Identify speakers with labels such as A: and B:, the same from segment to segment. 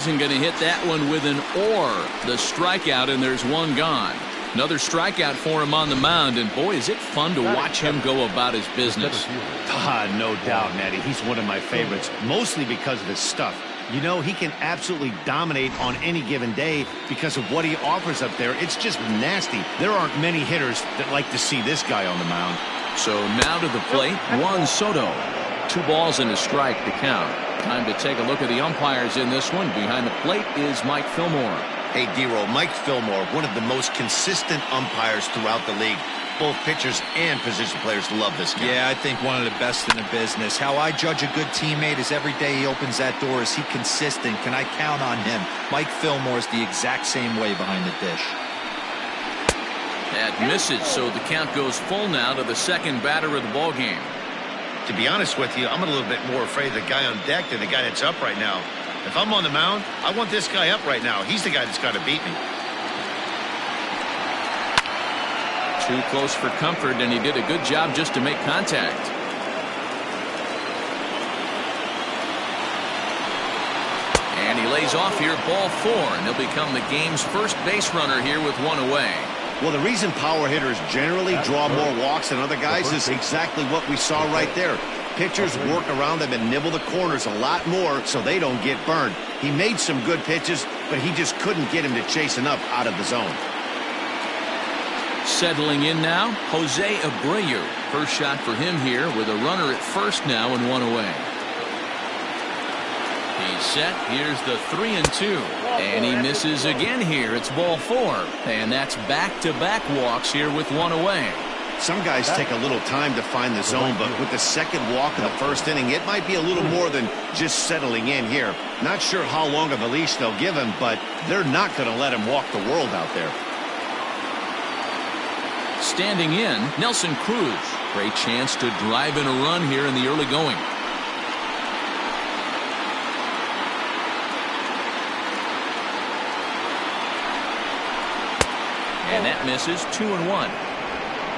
A: Isn't going to hit that one with an or. The strikeout, and there's one gone. Another strikeout for him on the mound, and boy, is it fun to watch him go about his business.
B: No doubt, Matty. He's one of my favorites, mostly because of his stuff. You know, he can absolutely dominate on any given day because of what he offers up there. It's just nasty. There aren't many hitters that like to see this guy on the mound.
A: So now to the plate, Juan Soto. 2 balls and a strike to count. Time to take a look at the umpires in this one. Behind the plate is Mike Fillmore.
C: Hey, D-Roll, Mike Fillmore, one of the most consistent umpires throughout the league. Both pitchers and position players love this guy.
D: Yeah, I think one of the best in the business. How I judge a good teammate is every day he opens that door. Is he consistent? Can I count on him? Mike Fillmore is the exact same way behind the dish.
A: That misses, so the count goes full now to the second batter of the ball game.
C: To be honest with you, I'm a little bit more afraid of the guy on deck than the guy that's up right now. If I'm on the mound, I want this guy up right now. He's the guy that's got to beat me.
A: Too close for comfort, and he did a good job just to make contact. And he lays off here, ball 4, and he'll become the game's first base runner here with 1 away.
B: Well, the reason power hitters generally draw more walks than other guys is exactly what we saw right there. Pitchers work around them and nibble the corners a lot more so they don't get burned. He made some good pitches, but he just couldn't get him to chase enough out of the zone.
A: Settling in now, Jose Abreu. First shot for him here with a runner at first now and 1 away. He's set. Here's the 3-2. And he misses again here. It's ball 4. And that's back-to-back walks here with 1 away.
B: Some guys take a little time to find the zone, but with the second walk of the first inning, it might be a little more than just settling in here. Not sure how long of a leash they'll give him, but they're not going to let him walk the world out there.
A: Standing in, Nelson Cruz. Great chance to drive in a run here in the early going. And that misses. 2-1.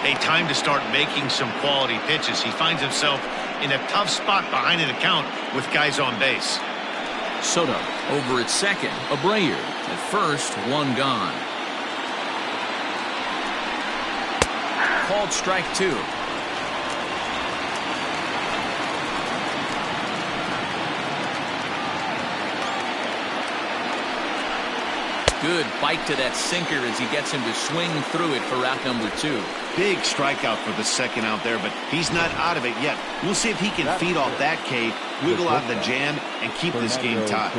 C: Hey, time to start making some quality pitches. He finds himself in a tough spot behind an account with guys on base.
A: Soto over at second. Abreu at first. 1 gone. Called strike 2. Good bite to that sinker as he gets him to swing through it for out number 2.
B: Big strikeout for the second out there, but he's not out of it yet. We'll see if he can feed off that K, wiggle out of the jam, and keep this game tied.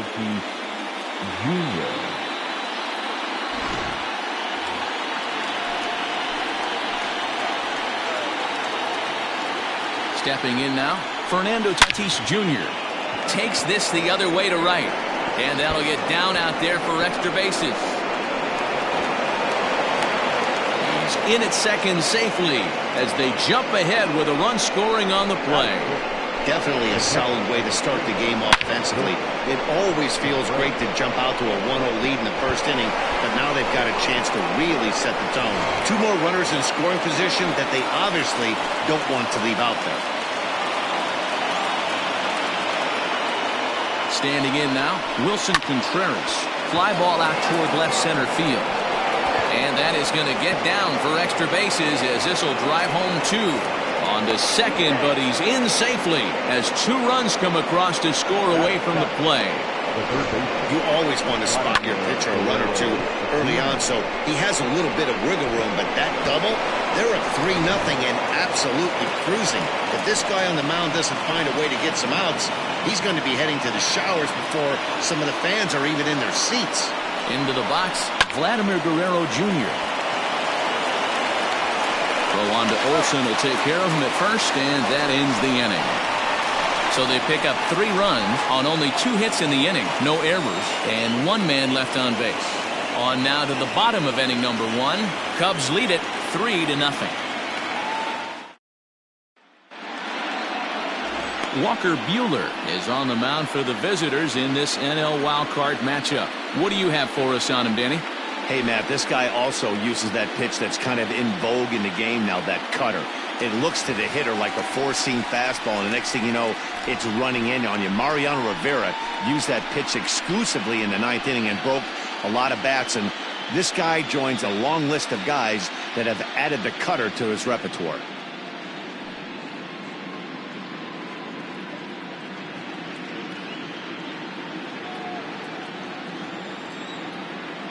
A: Stepping in now, Fernando Tatis Jr. takes this the other way to right. And that'll get down out there for extra bases. He's in at second safely as they jump ahead with a run scoring on the play.
C: Definitely a solid way to start the game offensively. It always feels great to jump out to a 1-0 lead in the first inning, but now they've got a chance to really set the tone. 2 more runners in scoring position that they obviously don't want to leave out there.
A: Standing in now, Wilson Contreras. Fly ball out toward left center field. And that is going to get down for extra bases as this will drive home 2. On to second, but he's in safely as 2 runs come across to score away from the play.
C: You always want to spot your pitcher a run or 2 early on, so he has a little bit of wiggle room, but that double, they're up 3-0 and absolutely cruising. If this guy on the mound doesn't find a way to get some outs, he's going to be heading to the showers before some of the fans are even in their seats.
A: Into the box, Vladimir Guerrero Jr. Throw on to Olsen will take care of him at first, and that ends the inning. So they pick up 3 runs on only 2 hits in the inning, no errors, and 1 man left on base. On now to the bottom of inning number 1. Cubs lead it 3-0. Walker Buehler is on the mound for the visitors in this NL wildcard matchup. What do you have for us on him, Danny?
B: Hey, Matt, this guy also uses that pitch that's kind of in vogue in the game now, that cutter. it looks to the hitter like a four-seam fastball, and the next thing you know, it's running in on you. Mariano Rivera used that pitch exclusively in the ninth inning and broke a lot of bats, and this guy joins a long list of guys that have added the cutter to his repertoire.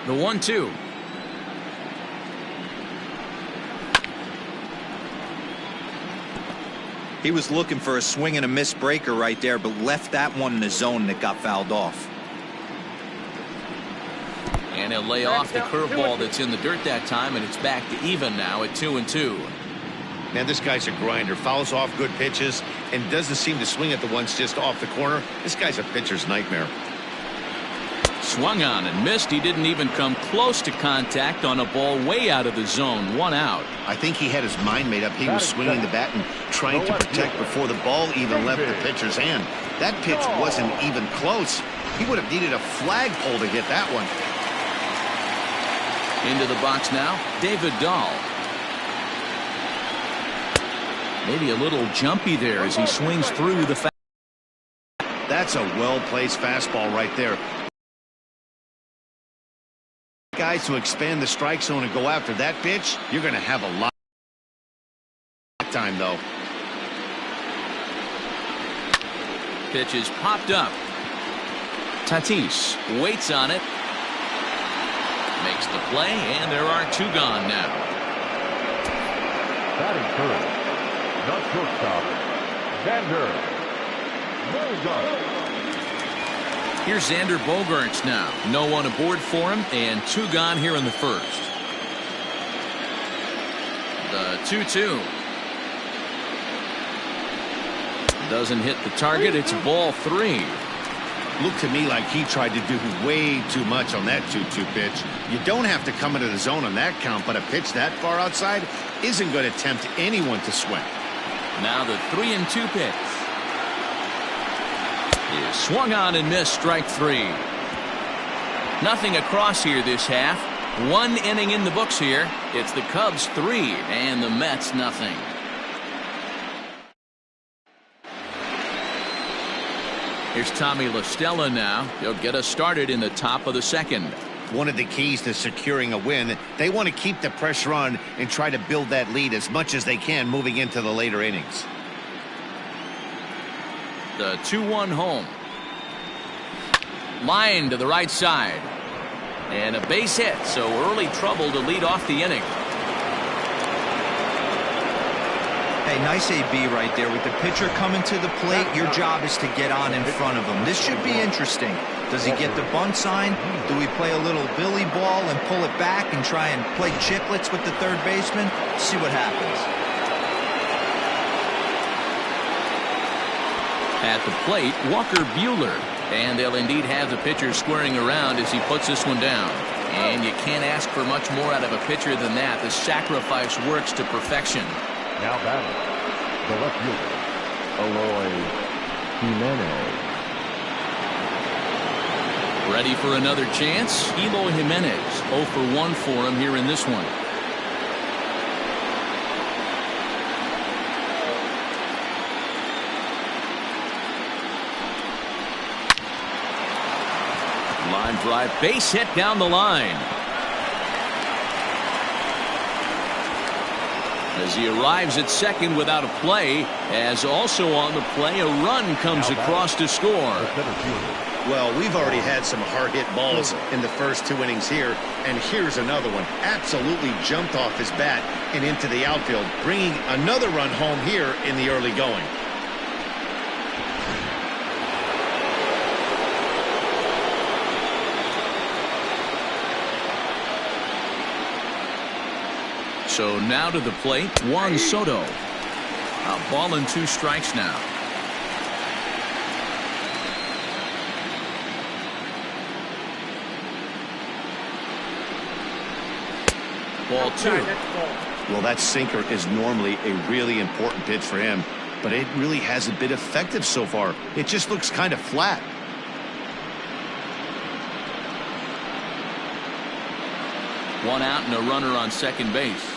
A: The 1-2.
D: He was looking for a swing and a miss breaker right there, but left that one in the zone that got fouled off.
A: And he'll lay off the curveball that's in the dirt that time, and it's back to even now at 2-2.
B: Man, this guy's a grinder. Fouls off good pitches and doesn't seem to swing at the ones just off the corner. This guy's a pitcher's nightmare.
A: Swung on and missed. He didn't even come close to contact on a ball way out of the zone. 1 out.
B: I think he had his mind made up. He was swinging the bat and trying to protect before the ball even left the pitcher's hand. That pitch wasn't even close. He would have needed a flagpole to hit that one.
A: Into the box now, David Dahl. Maybe a little jumpy there as he swings through the fastball.
B: That's a well-placed fastball right there. Guys to expand the strike zone and go after that pitch, you're going to have a lot of time, though.
A: Pitch is popped up. Tatis waits on it. Makes the play, and there are 2 gone now.
E: Batting first, the shortstop, Xander Bogaerts.
A: Here's Xander Bogaerts now. No one aboard for him, and 2 gone here in the first. The 2-2. Doesn't hit the target. It's ball 3.
B: Looked to me like he tried to do way too much on that 2-2 pitch. You don't have to come into the zone on that count, but a pitch that far outside isn't going to tempt anyone to swing.
A: Now the 3-2 pitch. Is swung on and missed. Strike 3. Nothing across here this half. 1 inning in the books here. It's the Cubs 3 and the Mets nothing. Here's Tommy La Stella now. He'll get us started in the top of the second.
B: One of the keys to securing a win, they want to keep the pressure on and try to build that lead as much as they can moving into the later innings.
A: The 2-1 home. Line to the right side. And a base hit, so early trouble to lead off the inning.
D: Hey, nice AB right there. With the pitcher coming to the plate, your job is to get on in front of him. This should be interesting. Does he get the bunt sign? Do we play a little billy ball and pull it back and try and play chicklets with the third baseman? See what happens.
A: At the plate, Walker Buehler. And they'll indeed have the pitcher squaring around as he puts this one down. And you can't ask for much more out of a pitcher than that. The sacrifice works to perfection.
E: Now batting, the left fielder, Eloy Jimenez.
A: Ready for another chance? Eloy Jimenez 0 for 1 for him here in this one. Line drive, base hit down the line. As he arrives at second without a play, as also on the play, a run comes across to score.
C: Well, we've already had some hard-hit balls in the first 2 innings here, and here's another one. Absolutely jumped off his bat and into the outfield, bringing another run home here in the early going.
A: So now to the plate, Juan Soto. A ball and 2 strikes now. Ball 2.
B: Well, that sinker is normally a really important pitch for him, but it really hasn't been effective so far. It just looks kind of flat. One
A: out and a runner on second base.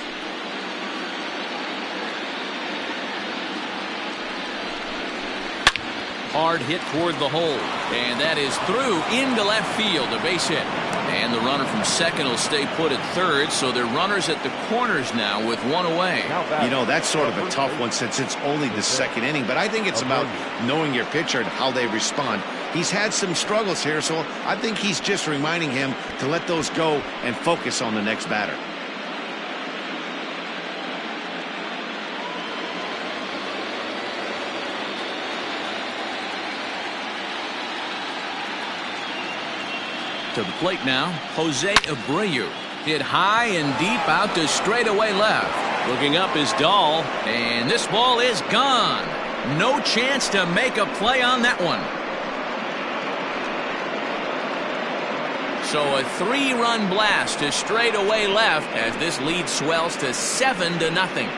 A: hard hit toward the hole. And that is through into left field, a base hit. And the runner from second will stay put at third, so they're runners at the corners now with one away.
B: You know, that's sort of a tough one since it's only the second inning, but I think it's about knowing your pitcher and how they respond. He's had some struggles here, so I think he's just reminding him to let those go and focus on the next batter.
A: To the plate now, Jose Abreu. Hit high and deep out to straightaway left. Looking up is Dahl, and this ball is gone. No chance to make a play on that one. So a 3-run blast to straightaway left as this lead swells to 7-0.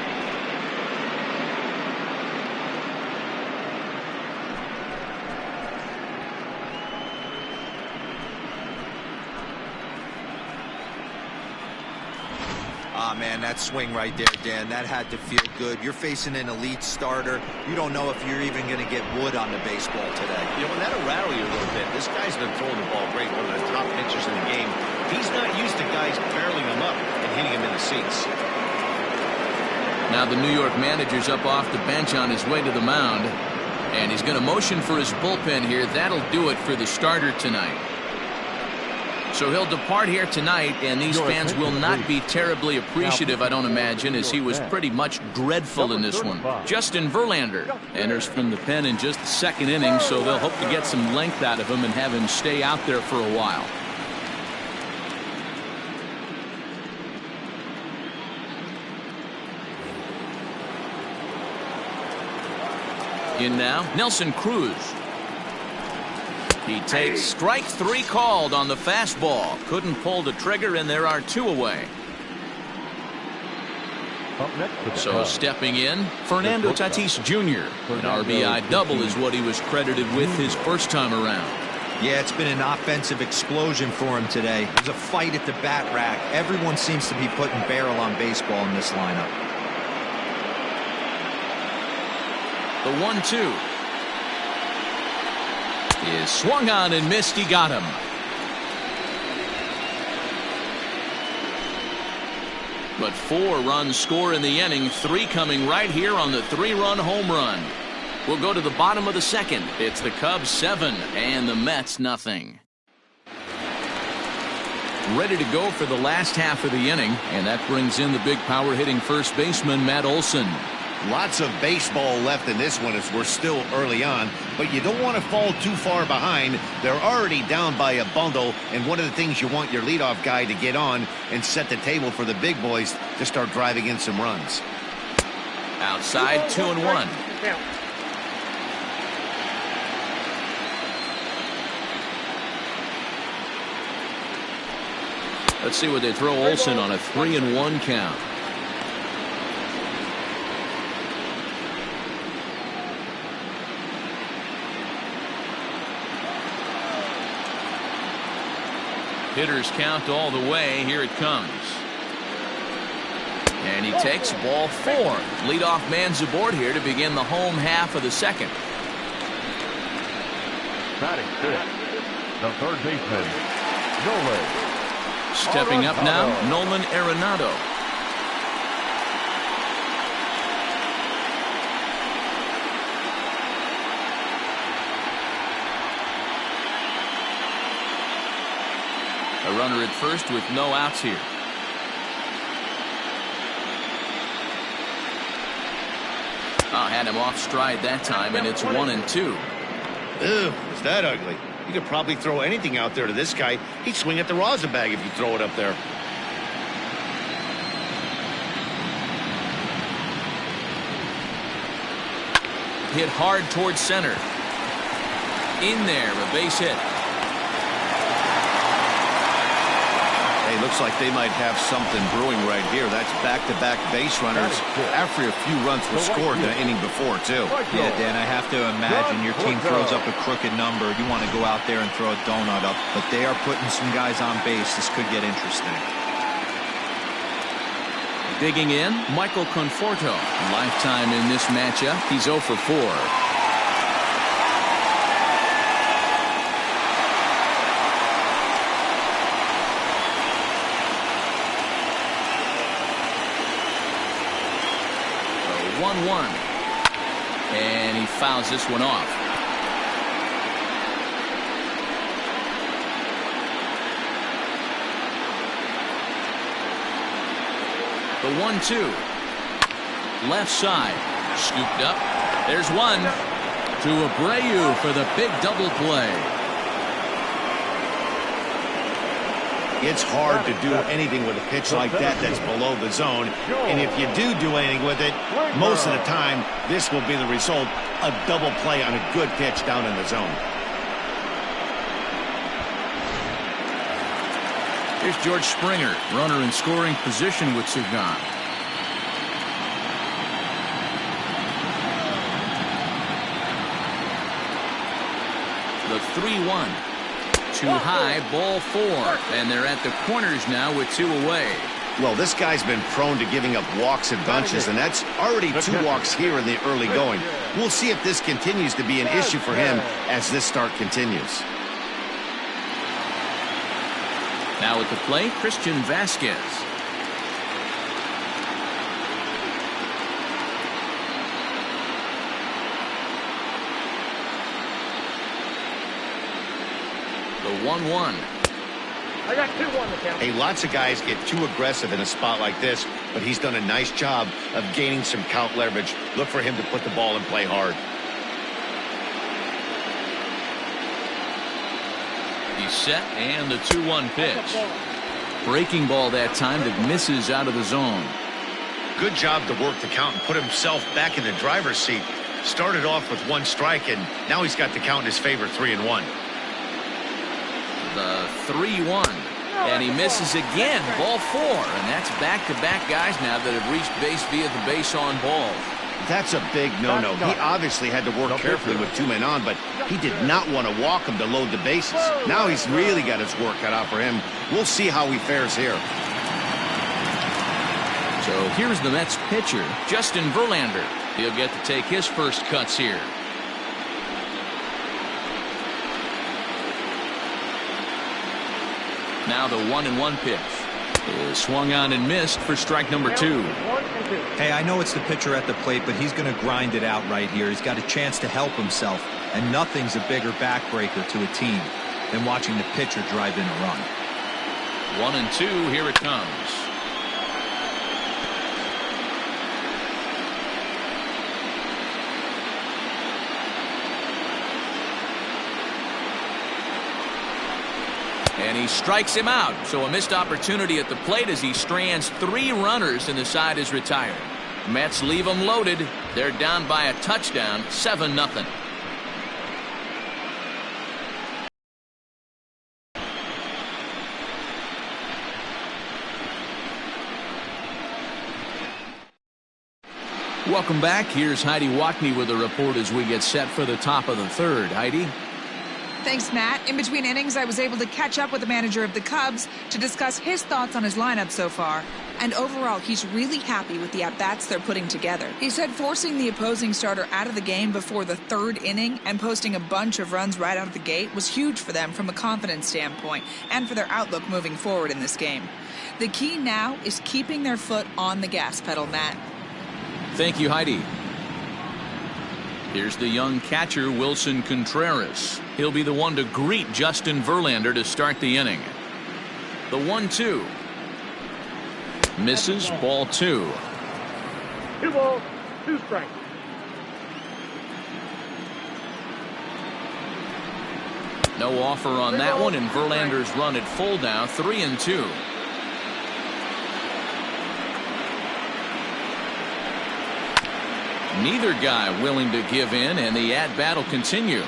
D: Man, that swing right there, Dan, that had to feel good. You're facing an elite starter. You don't know if you're even going to get wood on the baseball today.
C: You know, and that'll rattle you a little bit. This guy's been throwing the ball great, one of the top pitchers in the game. He's not used to guys barreling him up and hitting him in the seats.
A: Now the New York manager's up off the bench on his way to the mound, and he's going to motion for his bullpen here. That'll do it for the starter tonight. So he'll depart here tonight, and these fans will not be terribly appreciative, I don't imagine, as he was pretty much dreadful in this one. Justin Verlander enters from the pen in just the second inning, so they'll hope to get some length out of him and have him stay out there for a while. In now, Nelson Cruz. He takes strike 3 called on the fastball. Couldn't pull the trigger, and there are 2 away. So stepping in, Fernando Tatis Jr. An RBI double is what he was credited with his first time around.
D: Yeah, it's been an offensive explosion for him today. There's a fight at the bat rack. Everyone seems to be putting barrel on baseball in this lineup.
A: The 1-2. Is swung on and missed. He got him. But 4 runs score in the inning, 3 coming right here on the 3-run home run. We'll go to the bottom of the second. It's the Cubs 7 and the Mets nothing. Ready to go for the last half of the inning, and that brings in the big power hitting first baseman Matt Olson.
B: Lots of baseball left in this one as we're still early on, but you don't want to fall too far behind. They're already down by a bundle, and one of the things you want your leadoff guy to get on and set the table for the big boys to start driving in some runs.
A: Outside, 2-1. Let's see what they throw Olson on a 3-1 count. Hitters count all the way. Here it comes. And he takes ball 4. Leadoff man's aboard here to begin the home half of the second.
E: Batting 5th, the third baseman, Nolan.
A: Stepping up now, Nolan Arenado. A runner at first with no outs here. Had him off stride that time, and it's 1-2.
B: Ew, is that ugly? You could probably throw anything out there to this guy. He'd swing at the rosin bag if you throw it up there.
A: Hit hard towards center. In there, a base hit.
B: Hey, looks like they might have something brewing right here. That's back-to-back base runners after a few runs were scored the inning before, too.
D: Yeah, Dan, I have to imagine your team throws up a crooked number. You want to go out there and throw a donut up, but they are putting some guys on base. This could get interesting.
A: Digging in, Michael Conforto. Lifetime in this matchup. He's 0 for 4. 1-1. And he fouls this one off. The 1-2. Left side. Scooped up. There's one. To Abreu for the big double play.
B: It's hard to do anything with a pitch like that that's below the zone. And if you do anything with it, most of the time, this will be the result. A double play on a good pitch down in the zone.
A: Here's George Springer, runner in scoring position with Sagan. The 3-1. Too high, ball 4. And they're at the corners now with 2 away.
B: Well, this guy's been prone to giving up walks and bunches, and that's already 2 walks here in the early going. We'll see if this continues to be an issue for him as this start continues.
A: Now at the plate, Christian Vasquez. The 1-1.
E: I got 2-1 to count.
B: Hey, lots of guys get too aggressive in a spot like this, but he's done a nice job of gaining some count leverage. Look for him to put the ball and play hard.
A: He's set, and the 2-1 pitch. Breaking ball that time that misses out of the zone.
C: Good job to work the count and put himself back in the driver's seat. Started off with 1 strike, and now he's got the count in his favor, 3-1.
A: The 3-1. And he misses again. Ball 4. And that's back-to-back guys now that have reached base via the base on ball.
B: That's a big no-no. He obviously had to work carefully with 2 men on, but he did not want to walk him to load the bases. Now he's really got his work cut out for him. We'll see how he fares here.
A: So here's the Mets pitcher, Justin Verlander. He'll get to take his first cuts here. Now the 1-1 pitch is swung on and missed for strike number 2.
D: Hey, I know it's the pitcher at the plate, but he's going to grind it out right here. He's got a chance to help himself, and nothing's a bigger backbreaker to a team than watching the pitcher drive in a run.
A: 1-2, here it comes. And he strikes him out. So a missed opportunity at the plate as he strands 3 runners and the side is retired. Mets leave them loaded. They're down by a touchdown, 7-0. Welcome back. Here's Heidi Wackney with a report as we get set for the top of the 3rd. Heidi?
F: Thanks, Matt. In between innings, I was able to catch up with the manager of the Cubs to discuss his thoughts on his lineup so far. And overall, he's really happy with the at-bats they're putting together. He said forcing the opposing starter out of the game before the 3rd inning and posting a bunch of runs right out of the gate was huge for them from a confidence standpoint and for their outlook moving forward in this game. The key now is keeping their foot on the gas pedal, Matt.
A: Thank you, Heidi. Here's the young catcher, Wilson Contreras. He'll be the one to greet Justin Verlander to start the inning. The 1-2. Misses, ball 2.
E: 2 balls, 2 strikes.
A: No offer on that one, and Verlander's run at full now, 3-2. Neither guy willing to give in, and the at-bat will continue.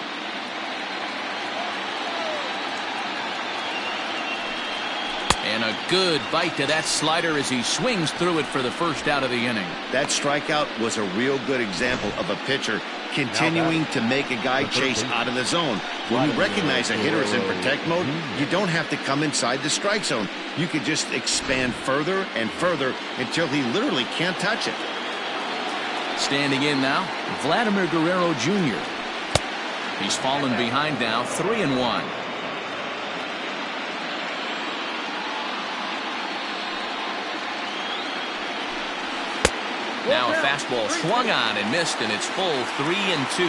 A: And a good bite to that slider as he swings through it for the first out of the inning.
B: That strikeout was a real good example of a pitcher continuing to make a guy chase out of the zone. When you recognize a hitter is in protect mode, you don't have to come inside the strike zone. You can just expand further and further until he literally can't touch it.
A: Standing in now, Vladimir Guerrero Jr. He's fallen behind now, 3-1. Now a fastball swung on and missed, and it's full 3-2.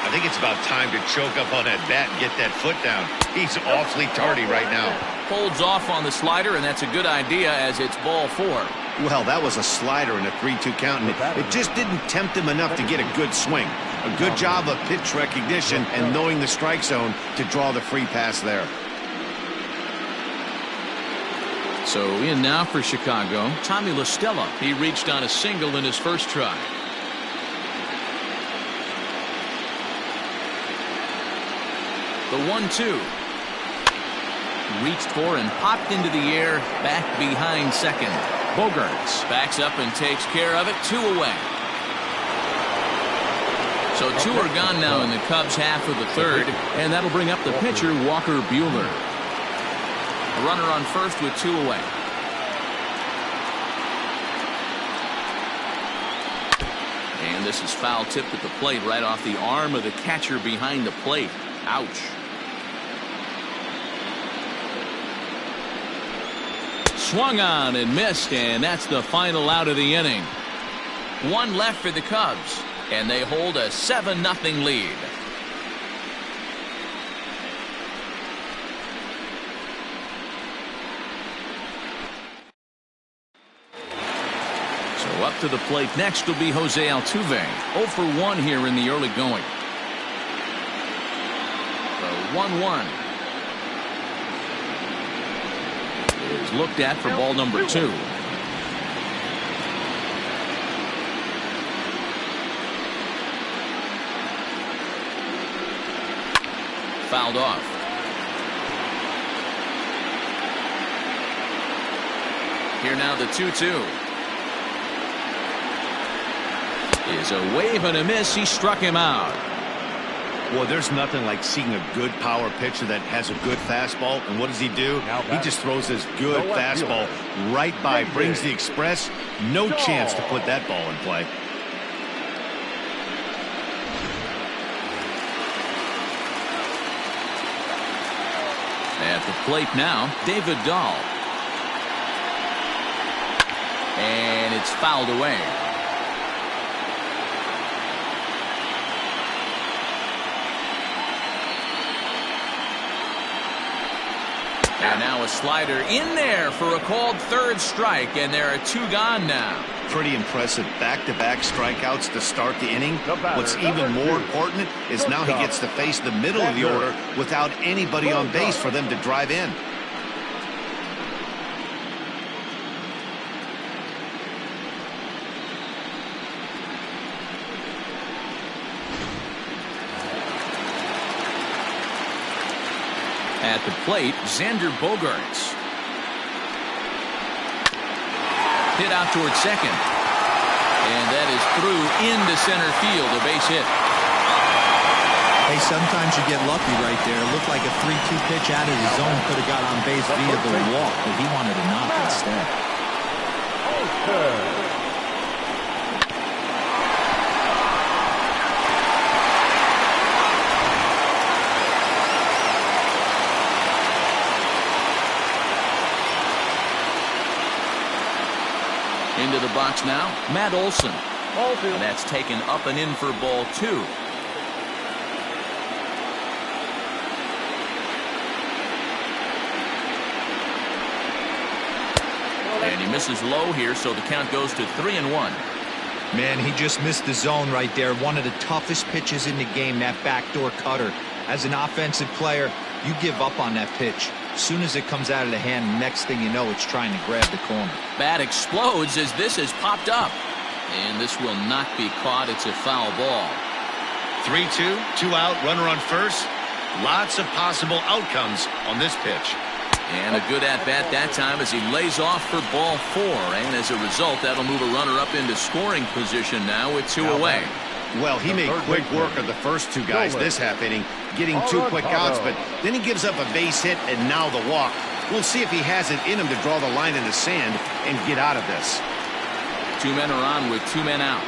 B: I think it's about time to choke up on that bat and get that foot down. He's awfully tardy right now.
A: Holds off on the slider, and that's a good idea as it's ball 4.
B: Well, that was a slider in a 3-2 count, and it just didn't tempt him enough to get a good swing. A good job of pitch recognition and knowing the strike zone to draw the free pass there.
A: So in now for Chicago, Tommy La Stella. He reached on a single in his first try. The 1-2. Reached for and popped into the air, back behind second. Bogarts backs up and takes care of it. 2 away. So 2 are gone now in the Cubs' half of the third, and that'll bring up the pitcher, Walker Buehler. A runner on first with 2 away. And this is foul tipped at the plate right off the arm of the catcher behind the plate. Ouch. Swung on and missed, and that's the final out of the inning. 1 left for the Cubs, and they hold a 7-0 lead. So up to the plate next will be Jose Altuve. 0 for 1 here in the early going. The 1-1 is looked at for ball number 2. Fouled off. Here now the 2-2. Is a wave and a miss. He struck him out.
B: Well, there's nothing like seeing a good power pitcher that has a good fastball. And what does he do? He just throws his good fastball right by, brings the express. No chance to put that ball in play.
A: At the plate now, David Dahl. And it's fouled away. And now a slider in there for a called third strike, and there are 2 gone now.
B: Pretty impressive back-to-back strikeouts to start the inning. What's even more important is now he gets to face the middle of the order without anybody on base for them to drive in.
A: At the plate, Xander Bogaerts. Hit out towards second. And that is through into center field, a base hit.
D: Hey, sometimes you get lucky right there. It looked like a 3-2 pitch out of the zone could have got on base via the walk, but he wanted a knock instead.
A: Into the box now, Matt Olson. And that's taken up and in for ball 2. And he misses low here, so the count goes to 3-1.
D: Man, he just missed the zone right there. One of the toughest pitches in the game, that backdoor cutter. As an offensive player, you give up on that pitch. As soon as it comes out of the hand, next thing you know, it's trying to grab the corner.
A: Bat explodes as this has popped up. And this will not be caught. It's a foul ball.
B: 3-2, 2 out, runner on first. Lots of possible outcomes on this pitch.
A: And a good at-bat that time as he lays off for ball 4. And as a result, that'll move a runner up into scoring position now with 2 away.
B: Well, he made quick work of the first 2 guys this half inning, getting 2 quick outs, but then he gives up a base hit and now the walk. We'll see if he has it in him to draw the line in the sand and get out of this.
A: 2 men are on with 2 men out.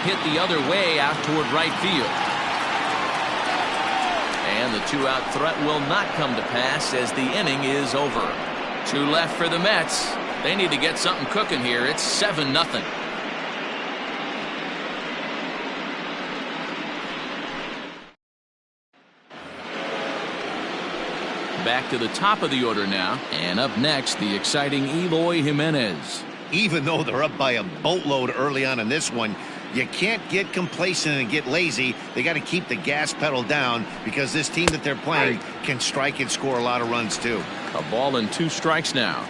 A: Hit the other way out toward right field. And And the two-out threat will not come to pass as the inning is over. 2 left for the Mets. They need to get something cooking here. It's 7-0. Back to the top of the order now. And up next, the exciting Eloy Jimenez.
B: Even though they're up by a boatload early on in this one, you can't get complacent and get lazy. They got to keep the gas pedal down because this team that they're playing can strike and score a lot of runs too.
A: A ball and 2 strikes now.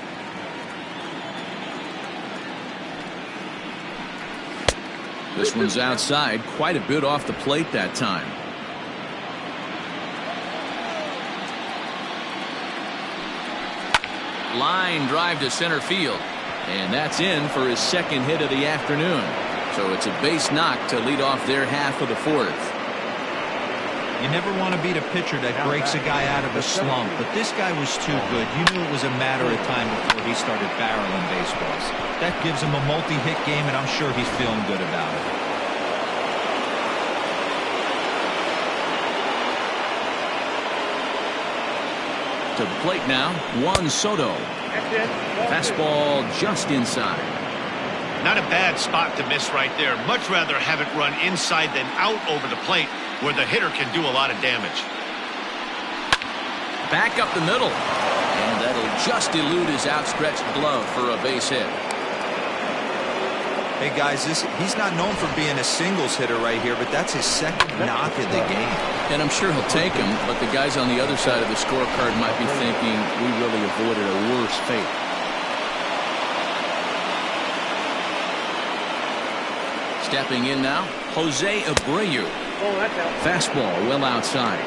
A: This one's outside, quite a bit off the plate that time. Line drive to center field. And that's in for his second hit of the afternoon. So it's a base knock to lead off their half of the 4th.
D: You never want to beat a pitcher that breaks a guy out of a slump, but this guy was too good. You knew it was a matter of time before he started barreling baseballs. That gives him a multi-hit game, and I'm sure he's feeling good about it.
A: To the plate now, Juan Soto. Fastball just inside.
B: Not a bad spot to miss right there. Much rather have it run inside than out over the plate where the hitter can do a lot of damage.
A: Back up the middle. And that'll just elude his outstretched glove for a base hit.
D: Hey guys, he's not known for being a singles hitter right here, but that's his second knock of the game.
A: And I'm sure he'll take him, but the guys on the other side of the scorecard might be thinking we really avoided a worse fate. Stepping in now, Jose Abreu. Fastball well outside.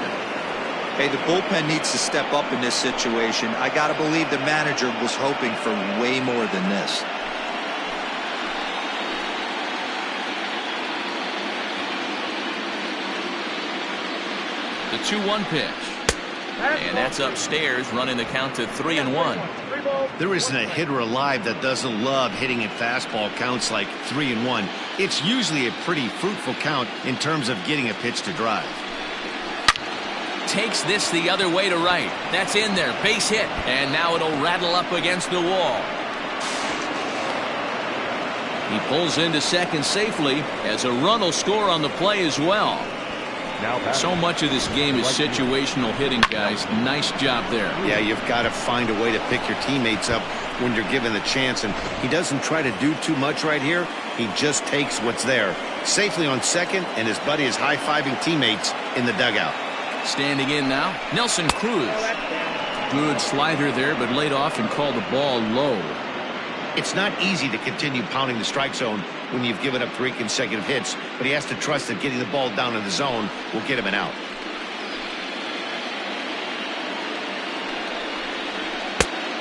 D: Hey, the bullpen needs to step up in this situation. I gotta believe the manager was hoping for way more than this.
A: The 2-1 pitch. And that's upstairs, running the count to 3-1.
B: There isn't a hitter alive that doesn't love hitting at fastball counts like 3-1. It's usually a pretty fruitful count in terms of getting a pitch to drive.
A: Takes this the other way to right. That's in there. Base hit. And now it'll rattle up against the wall. He pulls into second safely as a run will score on the play as well. So much of this game is situational hitting, guys. Nice job there.
B: Yeah, you've got to find a way to pick your teammates up when you're given the chance, and he doesn't try to do too much right here. He just takes what's there. Safely on second, and his buddy is high-fiving teammates in the dugout.
A: Standing in now, Nelson Cruz. Good slider there, but laid off and called the ball low.
B: It's not easy to continue pounding the strike zone when you've given up 3 consecutive hits, but he has to trust that getting the ball down in the zone will get him an out.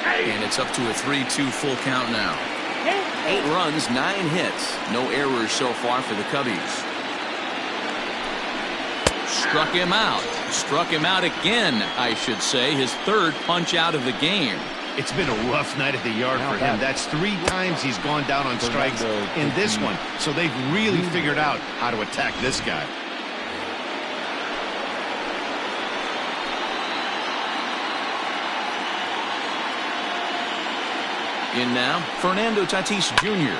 A: And it's up to a 3-2 full count now. 8 runs, 9 hits. No errors so far for the Cubbies. Struck him out. Struck him out again, I should say. His 3rd punch out of the game.
B: It's been a rough night at the yard for him. That's 3 times he's gone down on strikes in this one. So they've really figured out how to attack this guy.
A: In now, Fernando Tatis Jr.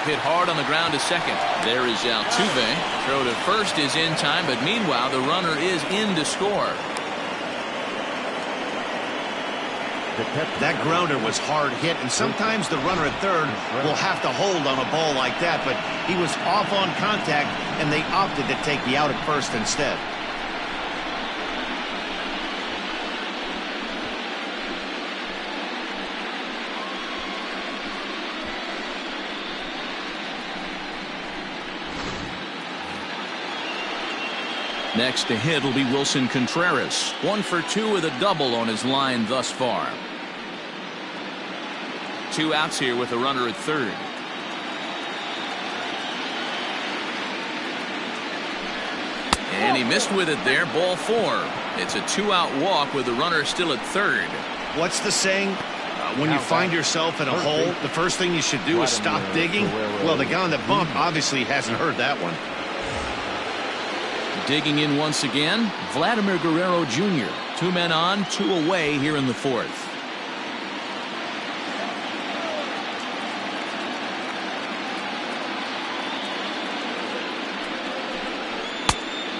A: Hit hard on the ground to second. There is Altuve. Throw to first is in time, but meanwhile the runner is in to score.
B: That grounder was hard hit, and sometimes the runner at third will have to hold on a ball like that, but he was off on contact, and they opted to take the out at first instead.
A: Next to hit will be Wilson Contreras. 1 for 2 with a double on his line thus far. 2 outs here with a runner at third. And he missed with it there. Ball 4. It's a 2-out walk with the runner still at third.
B: What's the saying? When you find yourself in a hole, the first thing you should do is stop digging. Well, the guy on the bump obviously hasn't heard that one.
A: Digging in once again, Vladimir Guerrero Jr. 2 men on, 2 away here in the 4th.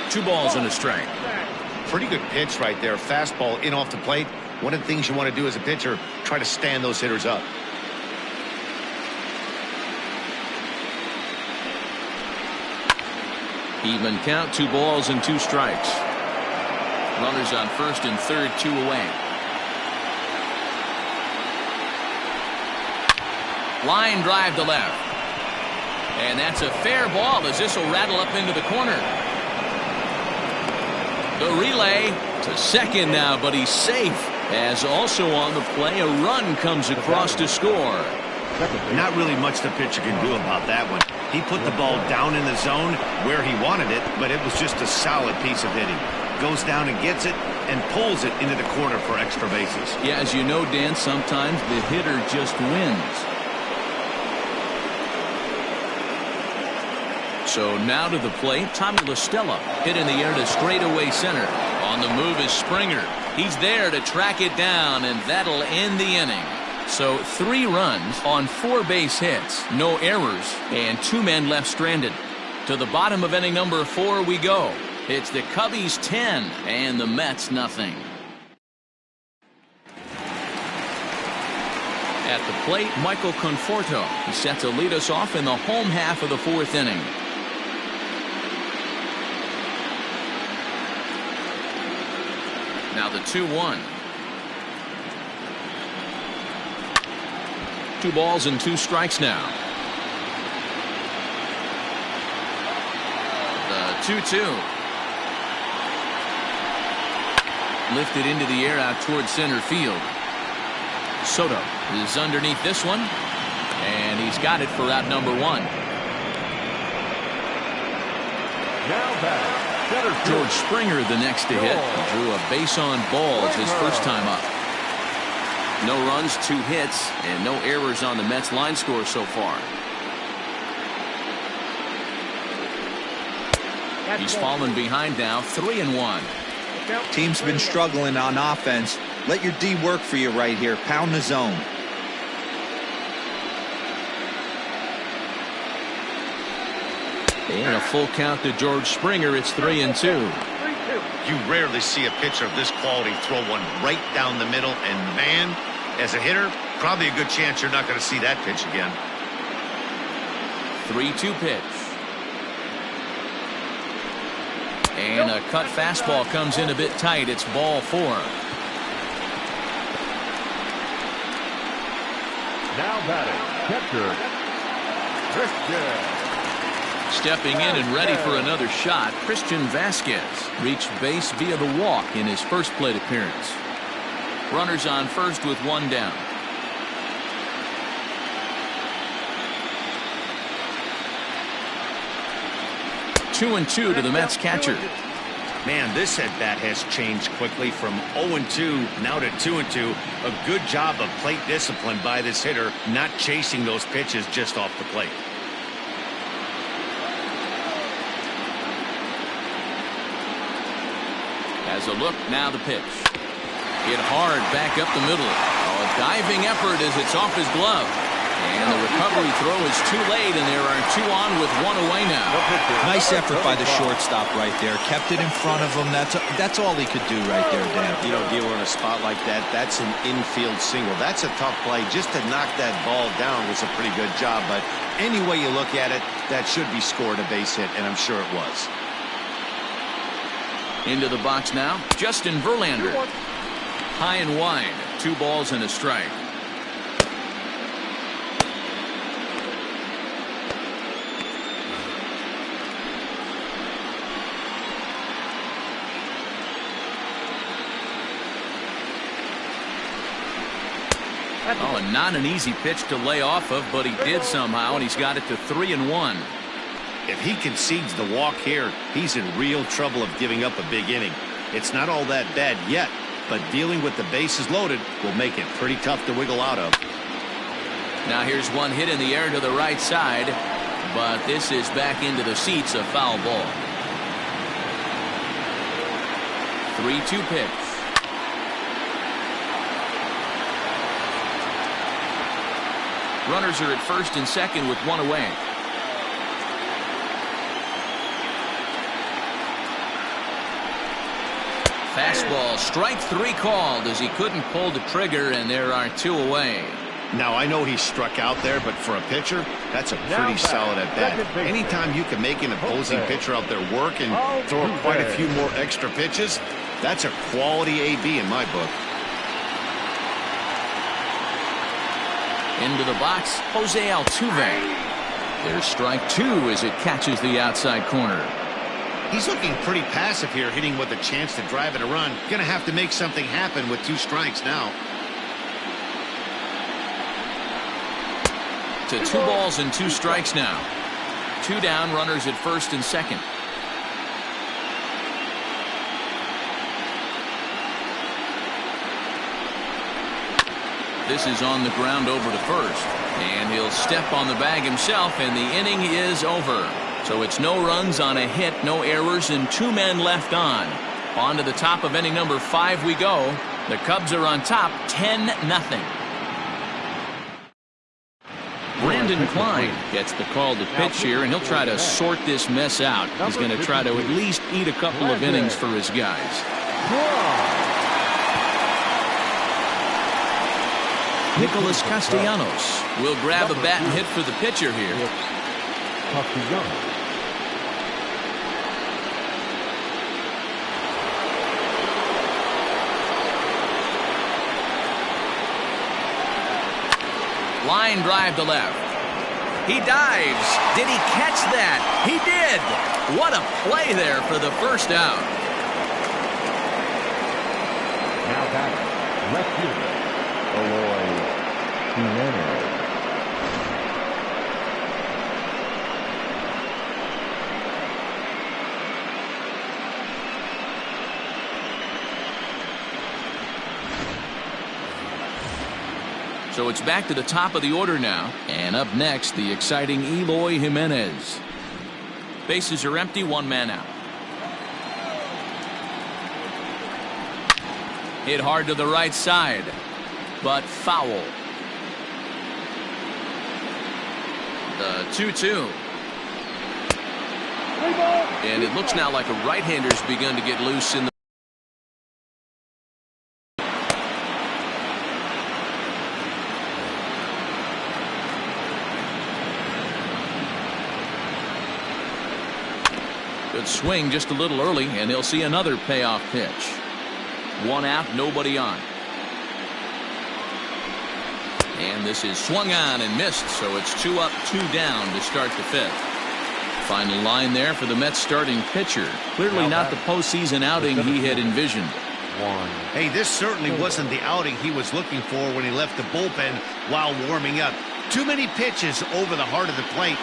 A: Two balls and a strike.
B: Pretty good pitch right there. Fastball in off the plate. One of the things you want to do as a pitcher, try to stand those hitters up.
A: Even count, 2 balls and 2 strikes. Runners on first and third, 2 away. Line drive to left. And that's a fair ball as this will rattle up into the corner. The relay to second now, but he's safe. As also on the play, a run comes across to score.
B: Not really much the pitcher can do about that one. He put the ball down in the zone where he wanted it, but it was just a solid piece of hitting. Goes down and gets it and pulls it into the corner for extra bases.
A: Yeah, as you know, Dan, sometimes the hitter just wins. So now to the plate, Tommy La Stella hit in the air to straightaway center. On the move is Springer. He's there to track it down, and that'll end the inning. So 3 runs on 4 base hits, no errors, and 2 men left stranded. To the bottom of inning number 4 we go. It's the Cubbies 10 and the Mets nothing. At the plate, Michael Conforto. He's set to lead us off in the home half of the 4th inning. Now the 2-1. 2 balls and 2 strikes now. The 2-2. Lifted into the air out towards center field. Soto is underneath this one, and he's got it for out number 1.
E: Now batting,
A: George Springer the next to hit. He drew a base on balls his first time up. No runs, 2 hits, and no errors on the Mets line score so far. He's fallen behind now, 3-1.
D: Team's been struggling on offense. Let your D work for you right here. Pound the zone.
A: And a full count to George Springer. It's 3-2.
B: You rarely see a pitcher of this quality throw one right down the middle, and man, as a hitter, probably a good chance you're not going to see that pitch again.
A: 3-2 pitch. And a cut fastball comes in a bit tight. It's ball 4.
E: now batting, catcher, Christian.
A: Stepping in and ready for another shot, Christian Vasquez reached base via the walk in his first plate appearance. Runners on first with 1 down. Two and 2 to the Mets catcher.
B: Man, this at-bat has changed quickly from 0-2 now to 2-2. A good job of plate discipline by this hitter, not chasing those pitches just off the plate.
A: As a look, now the pitch. Hit hard back up the middle. A diving effort as it's off his glove. And the recovery throw is too late, and there are 2 on with 1 away now.
D: Nice effort by the shortstop right there. Kept it in front of him. That's all he could do right there, Dan.
B: You know, dealer in a spot like that, that's an infield single. That's a tough play. Just to knock that ball down was a pretty good job. But any way you look at it, that should be scored a base hit, and I'm sure it was.
A: Into the box now, Justin Verlander. High and wide, 2 balls and a strike. Oh, and not an easy pitch to lay off of, but he did somehow, and he's got it to 3-1.
B: If he concedes the walk here, he's in real trouble of giving up a big inning. It's not all that bad yet, but dealing with the bases loaded will make it pretty tough to wiggle out of.
A: Now here's one hit in the air to the right side, but this is back into the seats, a foul ball. 3-2 pitch. Runners are at first and second with one away. Fastball, strike 3 called as he couldn't pull the trigger, and there are 2 away.
B: Now, I know he struck out there, but for a pitcher, that's a pretty solid at-bat. Anytime you can make an opposing pitcher out there work and throw quite a few more extra pitches, that's a quality AB in my book.
A: Into the box, Jose Altuve. There's strike 2 as it catches the outside corner.
B: He's looking pretty passive here, hitting with a chance to drive it a run. Gonna have to make something happen with 2 strikes now.
A: To 2 balls and 2 strikes now. 2 down, runners at first and second. This is on the ground over to first, and he'll step on the bag himself, and the inning is over. So it's no runs on a hit, no errors, and 2 men left on. On to the top of inning number 5 we go. The Cubs are on top 10-0. Brandon Klein gets the call to pitch here, and he'll try to sort this mess out. He's going to try to at least eat a couple of innings for his guys. Nicholas Castellanos will grab a bat and hit for the pitcher here. Line drive to left. He dives. Did he catch that? He did. What a play there for the first out.
E: Now back, left fielder, Eloy Jimenez.
A: So it's back to the top of the order now. And up next, the exciting Eloy Jimenez. Bases are empty, 1 man out. Hit hard to the right side, but foul. The 2-2. And it looks now like a right-hander's begun to get loose in the good swing just a little early, and he'll see another payoff pitch. 1 out, nobody on. And this is swung on and missed, so it's 2 up, 2 down to start the 5th. Final line there for the Mets starting pitcher. Clearly not the postseason outing he had envisioned.
B: Hey, this certainly wasn't the outing he was looking for when he left the bullpen while warming up. Too many pitches over the heart of the plate.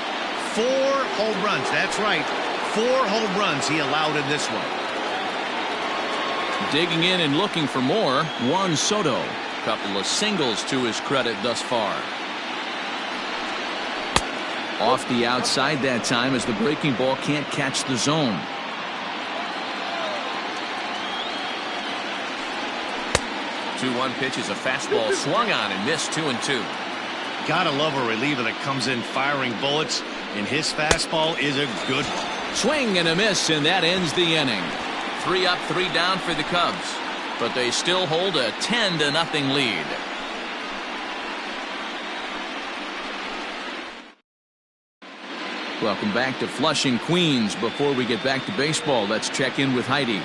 B: 4 home runs, that's right. 4 home runs he allowed in this one.
A: Digging in and looking for more, Juan Soto. Couple of singles to his credit thus far. Off the outside that time as the breaking ball can't catch the zone. Two-one pitch is a fastball swung on and missed. 2-2.
B: Gotta love a reliever that comes in firing bullets, and his fastball is a good one.
A: Swing and a miss, and that ends the inning. 3 up, 3 down for the Cubs, but they still hold a 10-0 lead. Welcome back to Flushing, Queens. Before we get back to baseball, let's check in with Heidi.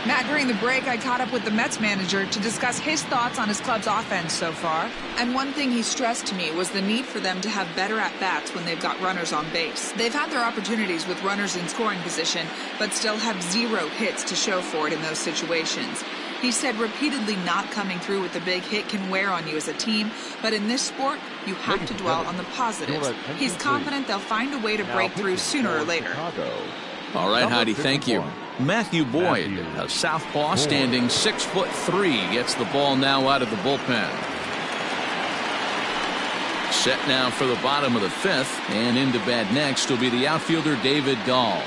F: Matt, during the break, I caught up with the Mets manager to discuss his thoughts on his club's offense so far. And one thing he stressed to me was the need for them to have better at-bats when they've got runners on base. They've had their opportunities with runners in scoring position, but still have 0 hits to show for it in those situations. He said repeatedly not coming through with a big hit can wear on you as a team, but in this sport, you have to dwell on the positives. He's confident they'll find a way to break through sooner or later.
A: All right, Heidi, thank you. Matthew Boyd, a southpaw standing 6'3", gets the ball now out of the bullpen. Set now for the bottom of the 5th, and into bat next will be the outfielder David Dahl.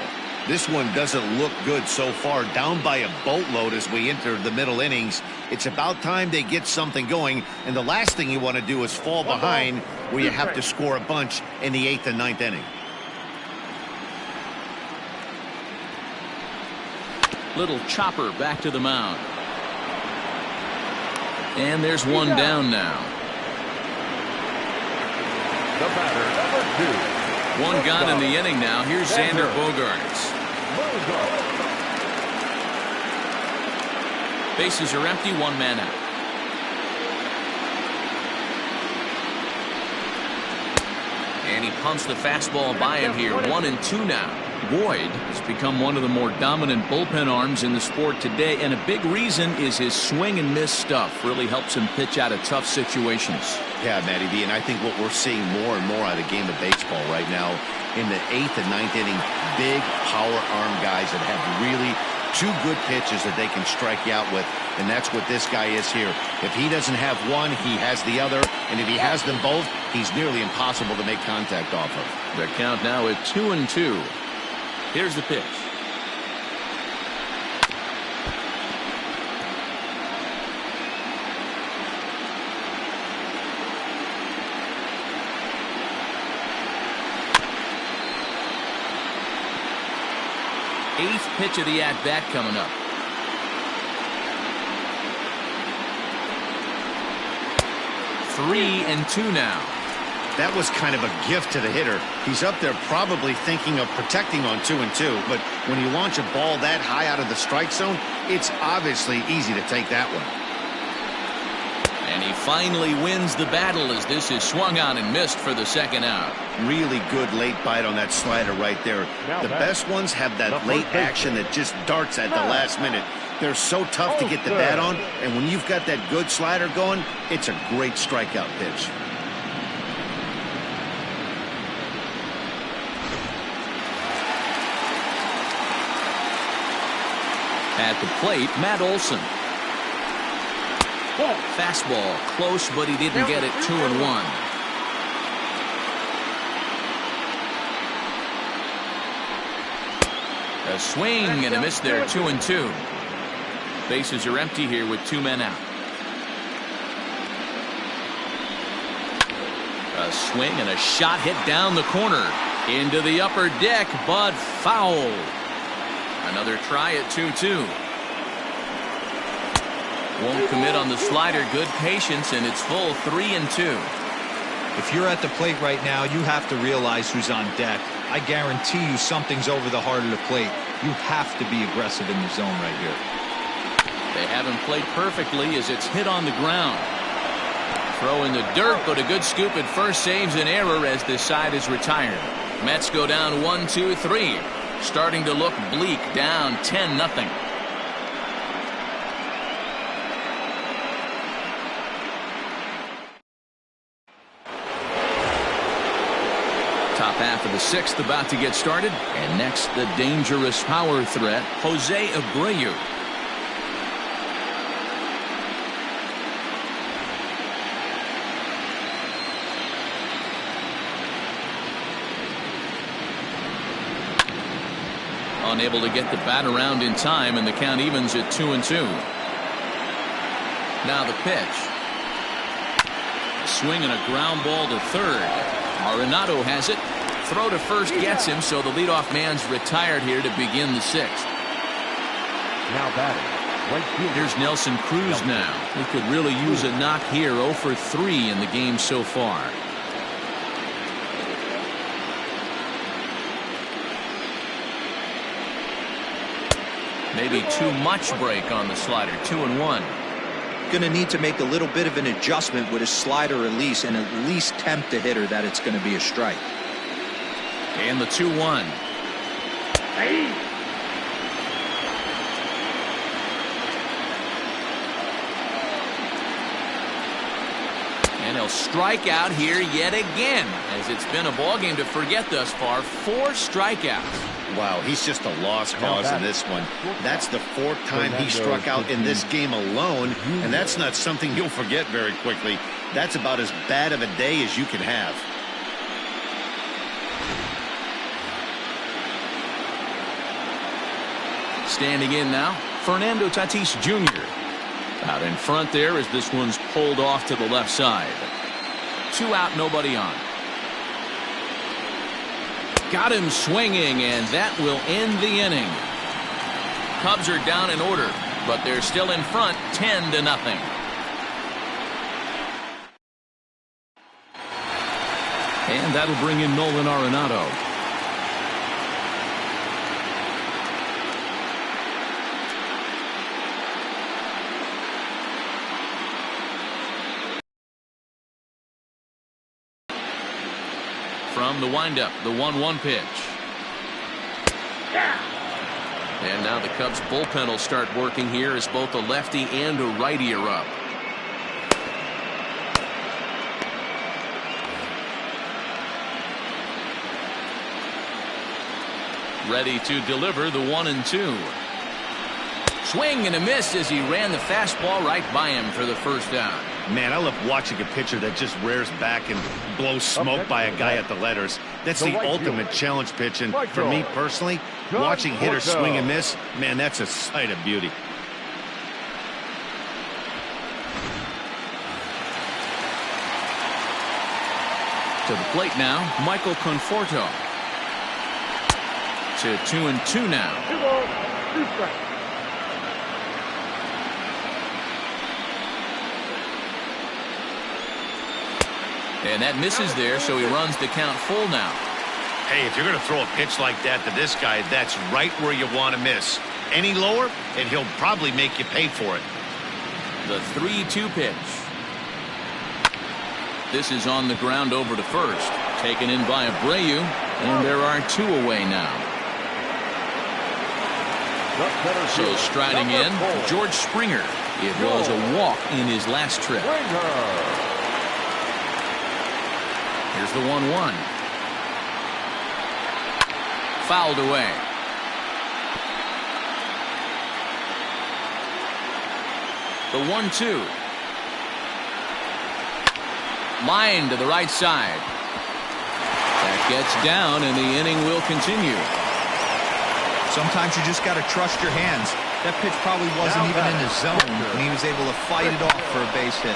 B: This one doesn't look good so far. Down by a boatload as we enter the middle innings. It's about time they get something going. And the last thing you want to do is fall behind where you have to score a bunch in the 8th and 9th inning.
A: Little chopper back to the mound. And there's one down now.
E: The batter, number 2.
A: One gone in the inning now. Here's Xander Bogaerts. Bases are empty, one man out. And he pumps the fastball by him here. 1-2 now. Boyd has become one of the more dominant bullpen arms in the sport today, and a big reason is his swing and miss stuff. Really helps him pitch out of tough situations.
B: Yeah, Matty B, and I think what we're seeing more and more out of the game of baseball right now in the 8th and 9th inning, big power arm guys that have really 2 good pitches that they can strike you out with, and that's what this guy is here. If he doesn't have one, he has the other, and if he has them both, he's nearly impossible to make contact off of.
A: The count now at 2-2. Here's the pitch. Eighth pitch of the at-bat coming up. Three and two now.
B: That was kind of a gift to the hitter. He's up there probably thinking of protecting on 2-2, but when you launch a ball that high out of the strike zone, it's obviously easy to take that one.
A: And he finally wins the battle as this is swung on and missed for the second out.
B: Really good late bite on that slider right there. The best ones have that late action that just darts at the last minute. They're so tough to get the bat on, and when you've got that good slider going, it's a great strikeout pitch.
A: At the plate, Matt Olson. Fastball close, but he didn't get it. 2-1. A swing and a miss there. 2-2. Bases are empty here with 2 men out. A swing and a shot hit down the corner into the upper deck, but foul. Another try at 2-2. Won't commit on the slider. Good patience, and it's full. 3-2.
D: If you're at the plate right now, you have to realize who's on deck. I guarantee you something's over the heart of the plate. You have to be aggressive in the zone right here.
A: They haven't played perfectly as it's hit on the ground. Throw in the dirt, but a good scoop at first saves an error as this side is retired. Mets go down 1-2-3. Starting to look bleak, down 10-0. Top half of the 6th about to get started. And next, the dangerous power threat, Jose Abreu. Unable to get the bat around in time, and the count evens at 2-2. Now the pitch. Swing and a ground ball to third. Arenado has it. Throw to first gets him, so the leadoff man's retired here to begin the 6th.
E: Now batting.
A: Here's Nelson Cruz now. He could really use a knock here. 0 for 3 in the game so far. Maybe too much break on the slider. 2-1.
D: Going to need to make a little bit of an adjustment with his slider release and at least tempt the hitter that it's going to be a strike.
A: And the 2-1. And he'll strike out here yet again, as it's been a ball game to forget thus far. 4 strikeouts.
B: Wow, he's just a lost cause in this one. That's the 4th time he struck out in this game alone, and that's not something you'll forget very quickly. That's about as bad of a day as you can have.
A: Standing in now, Fernando Tatis Jr. Out in front there as this one's pulled off to the left side. 2 out, nobody on. Got him swinging, and that will end the inning. Cubs are down in order, but they're still in front 10-0. And that'll bring in Nolan Arenado. From the windup, the 1-1 pitch. And now the Cubs bullpen will start working here as both a lefty and a righty are up. Ready to deliver the 1-2. Swing and a miss as he ran the fastball right by him for the first down.
B: Man, I love watching a pitcher that just rears back and blows smoke by a guy at the letters. That's the ultimate challenge pitch, and for me personally, watching hitters swing and miss, man, that's a sight of beauty.
A: To the plate now, Michael Conforto. To 2-2 now.
E: 2 strikes.
A: And that misses there, so he runs the count full now.
B: Hey, if you're going to throw a pitch like that to this guy, that's right where you want to miss. Any lower, and he'll probably make you pay for it.
A: The 3-2 pitch. This is on the ground over to first. Taken in by Abreu, and there are 2 away now. So striding in, George Springer. It was a walk in his last trip. Here's the 1-1. Fouled away. The 1-2. Line to the right side. That gets down, and the inning will continue.
D: Sometimes you just got to trust your hands. That pitch probably wasn't even in the zone, and he was able to fight it off for a base hit.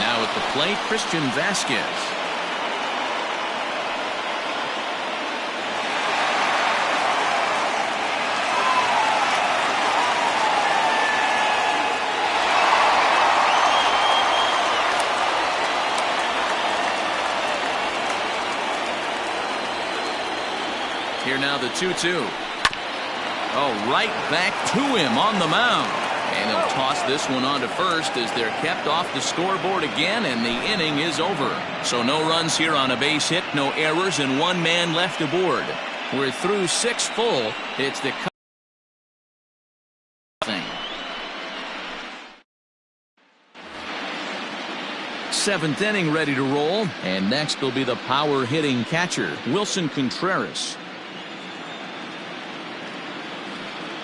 A: Now at the plate, Christian Vasquez. Here now the 2-2. Oh, right back to him on the mound. And he'll toss this one on to first as they're kept off the scoreboard again, and the inning is over. So no runs here on a base hit, no errors, and 1 man left aboard. We're through 6 full. It's the thing. 7th inning ready to roll, and next will be the power hitting catcher, Wilson Contreras.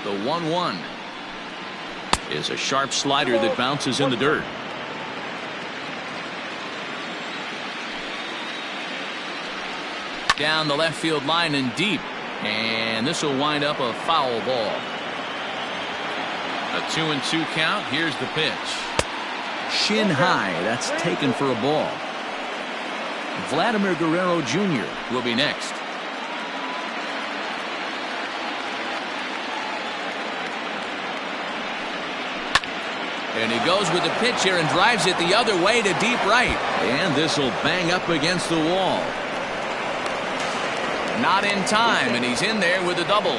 A: The 1-1 is a sharp slider that bounces in the dirt. Down the left field line and deep, and this will wind up a foul ball. A 2-2 count. Here's the pitch. Shin high. That's taken for a ball. Vladimir Guerrero Jr. will be next. And he goes with the pitch here and drives it the other way to deep right. And this will bang up against the wall. Not in time, and he's in there with a double.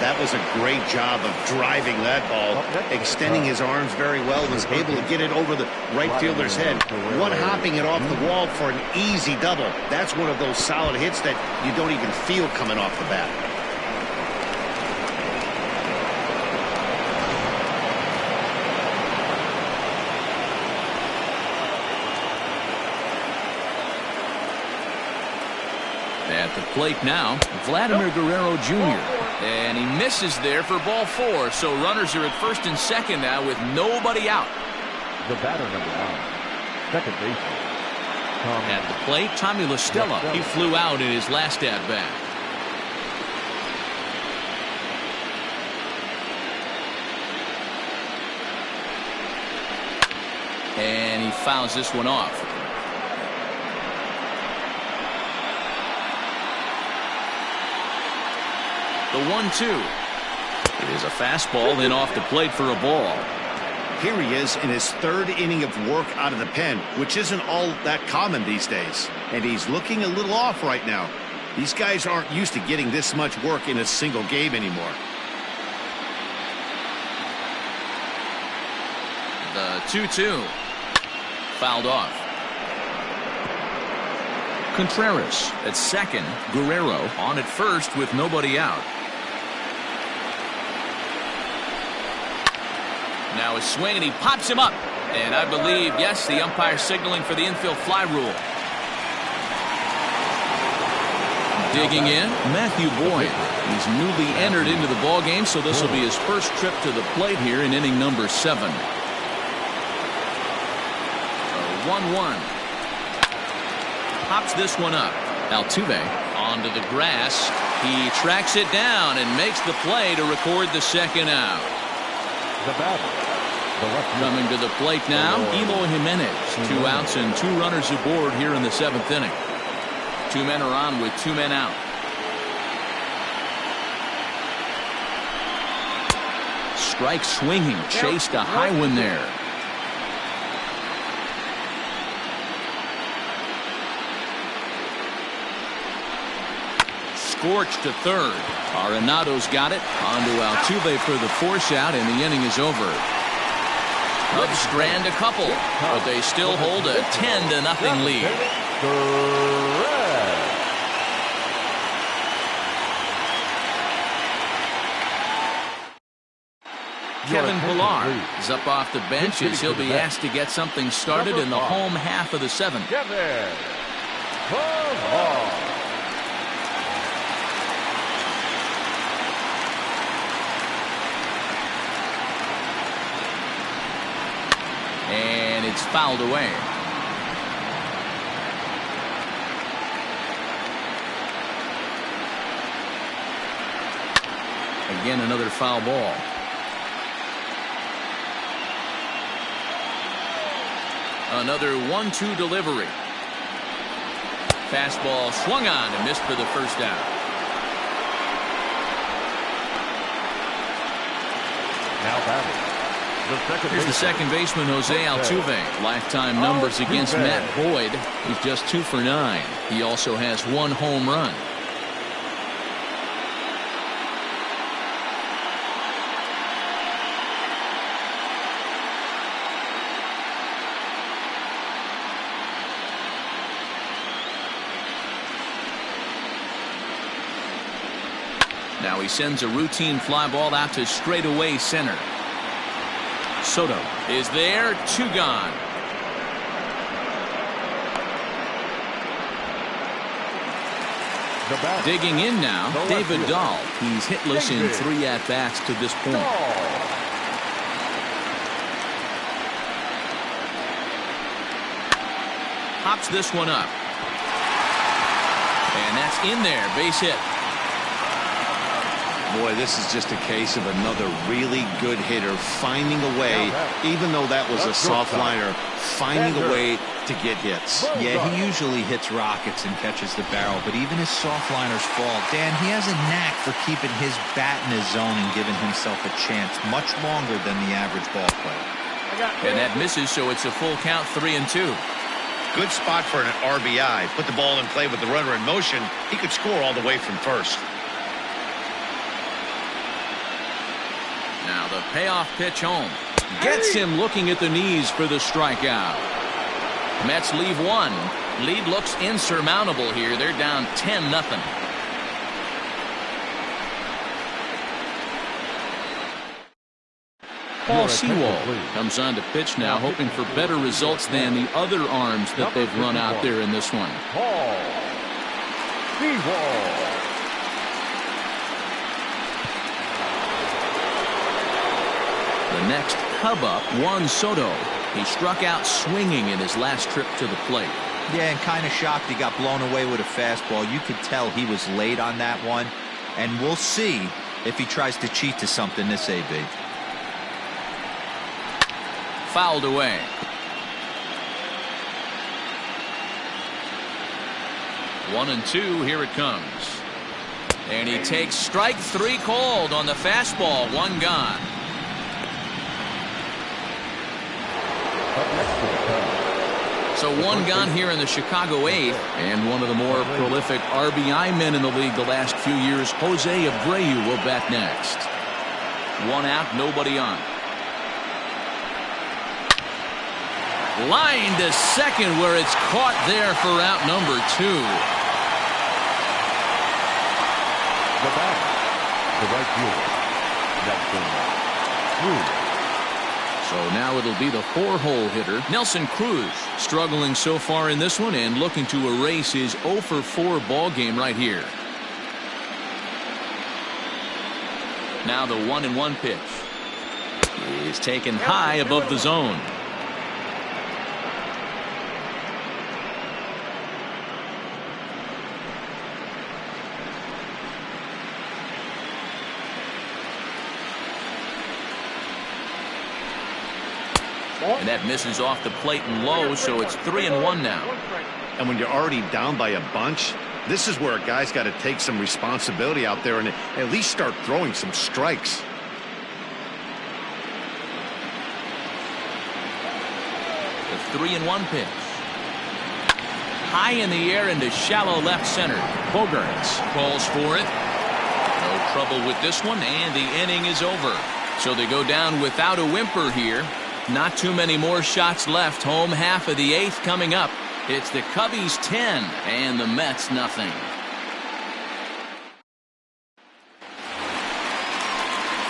C: That was a great job of driving that ball, extending his arms very well, was able to get it over the right fielder's head. One-hopping it off the wall for an easy double. That's one of those solid hits that you don't even feel coming off the bat.
A: At the plate now, Vladimir Guerrero Jr. And he misses there for ball 4. So runners are at first and second now with nobody out.
E: The batter, number 9, second baseman,
A: At the plate, Tommy La Stella. He flew out in his last at-bat. And he fouls this one off. The 1-2. It is a fastball, then off the plate for a ball.
B: Here he is in his third inning of work out of the pen, which isn't all that common these days. And he's looking a little off right now. These guys aren't used to getting this much work in a single game anymore.
A: The 2-2. Fouled off. Contreras at second. Guerrero on at first with nobody out. Now a swing, and he pops him up. And I believe, yes, the umpire signaling for the infield fly rule. Digging in, Matthew Boyd. He's newly entered into the ballgame, so this will be his first trip to the plate here in inning number 7. 1-1. Pops this one up. Altuve onto the grass. He tracks it down and makes the play to record the second out.
E: The batter.
A: Coming to the plate now, Eloy Jimenez. 2 outs and 2 runners aboard here in the 7th inning. 2 men are on with 2 men out. Strike swinging, chased a high one there. Scorched to third. Arenado's got it. On to Altuve for the force out, and the inning is over. Cubs strand a couple, but they still hold a 10-0 lead. Kevin Pillar is up off the bench as he'll be asked to get something started in the home half of the 7th.
E: Kevin Pillar.
A: And it's fouled away. Again, another foul ball. Another 1-2 delivery. Fastball swung on and missed for the first out.
E: Now batting.
A: Here's the second baseman, Jose Altuve. Lifetime numbers against Matt Boyd. He's just 2 for 9. He also has 1 home run. Now he sends a routine fly ball out to straightaway center. Soto is there, 2 gone. Digging in now, David Dahl. He's hitless in 3 at-bats to this point. Pops this one up. And that's in there, base hit.
B: Boy, this is just a case of another really good hitter finding a way, even though that was a soft liner, finding a way to get hits.
D: Yeah, he usually hits rockets and catches the barrel, but even his soft liners fall. Dan, he has a knack for keeping his bat in his zone and giving himself a chance much longer than the average ball player.
A: And that misses, so it's a full count, 3-2.
C: Good spot for an RBI. Put the ball in play with the runner in motion. He could score all the way from first.
A: Now the payoff pitch home. Gets him looking at the knees for the strikeout. Mets leave 1. Lead looks insurmountable here. They're down 10-0. Paul Sewald comes on to pitch now, hoping for better results than the other arms that they've run out there in this one.
E: Paul Sewald.
A: The next Cub up, Juan Soto. He struck out swinging in his last trip to the plate.
D: Yeah, and kind of shocked he got blown away with a fastball. You could tell he was late on that one. And we'll see if he tries to cheat to something this AB.
A: Fouled away. One and two, here it comes. And he takes strike three called on the fastball. One gone. So one gone here in the Chicago eighth. And one of the more prolific RBI men in the league the last few years, Jose Abreu, will bat next. One out, nobody on. Line to second where it's caught there for out number two.
E: The batter, the right fielder, Nelson Cruz.
A: So now it'll be the four-hole hitter, Nelson Cruz, struggling so far in this one and looking to erase his 0 for 4 ball game right here. Now the 1-1 pitch is taken high above the zone. And that misses off the plate and low, so it's 3-1 now.
B: And when you're already down by a bunch, this is where a guy's got to take some responsibility out there and at least start throwing some strikes.
A: The 3-1 pitch. High in the air into shallow left center. Bogarts calls for it. No trouble with this one, and the inning is over. So they go down without a whimper here. Not too many more shots left. Home half of the eighth coming up. It's the Cubbies 10 and the Mets nothing.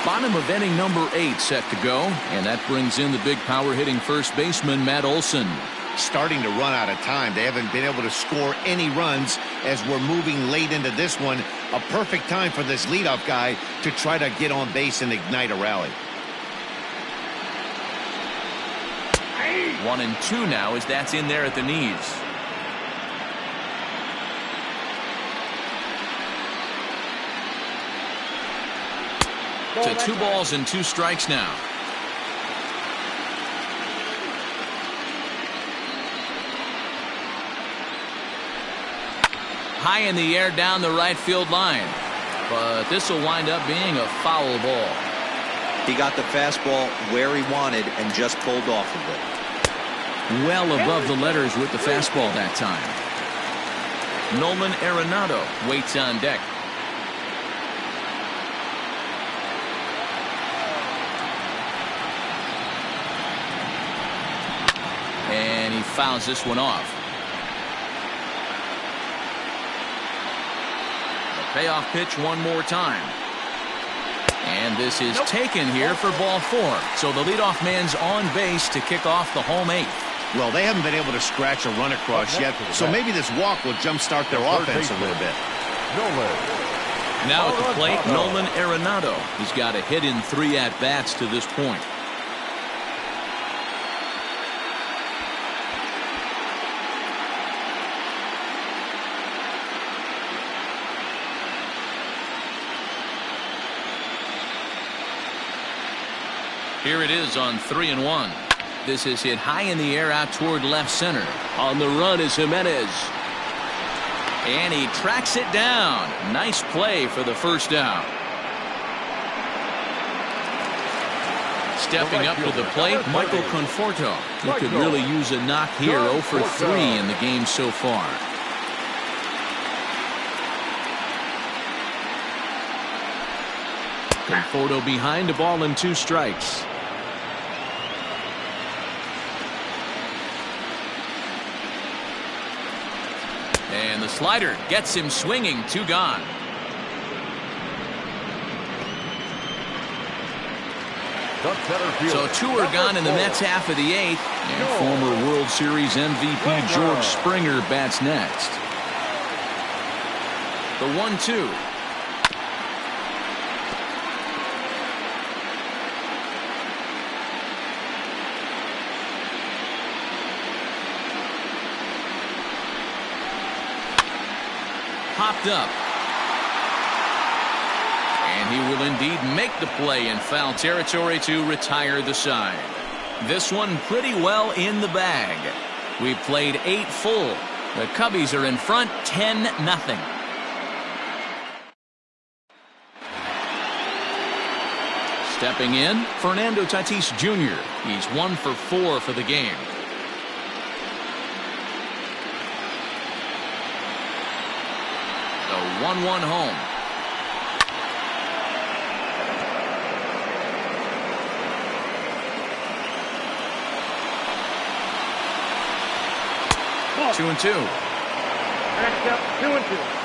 A: Bottom of inning number 8 set to go, and that brings in the big power hitting first baseman Matt Olson.
B: Starting to run out of time. They haven't been able to score any runs as we're moving late into this one. A perfect time for this leadoff guy to try to get on base and ignite a rally.
A: 1-2 now as that's in there at the knees. To 2 balls and 2 strikes now. High in the air down the right field line. But this will wind up being a foul ball.
D: He got the fastball where he wanted and just pulled off of it.
A: Well above the letters with the fastball that time. Nolan Arenado waits on deck. And he fouls this one off. The payoff pitch one more time. And this is taken here for ball 4. So the leadoff man's on base to kick off the home 8th.
B: Well, they haven't been able to scratch a run across yet, so maybe this walk will jumpstart their offense a little bit.
A: Now at the plate, Nolan Arenado. He's got a hit in 3 at-bats to this point. Here it is on 3-1. This is hit high in the air out toward left center. On the run is Jimenez. And he tracks it down. Nice play for the first out. Stepping up to the plate, Michael Conforto. He could really use a knock here. 0 for 3 in the game so far. Conforto behind, a ball and 2 strikes. And the slider gets him swinging. 2 gone. So 2 are gone in the Mets half of the 8th. And former World Series MVP George Springer bats next. The 1-2. popped up. And he will indeed make the play in foul territory to retire the side. This one pretty well in the bag. We've played 8 full. The Cubbies are in front 10-0. Stepping in, Fernando Tatis Jr. He's 1 for 4 for the game. The 1-1 home.
G: Ball.
A: 2-2.
G: Next up, 2-2.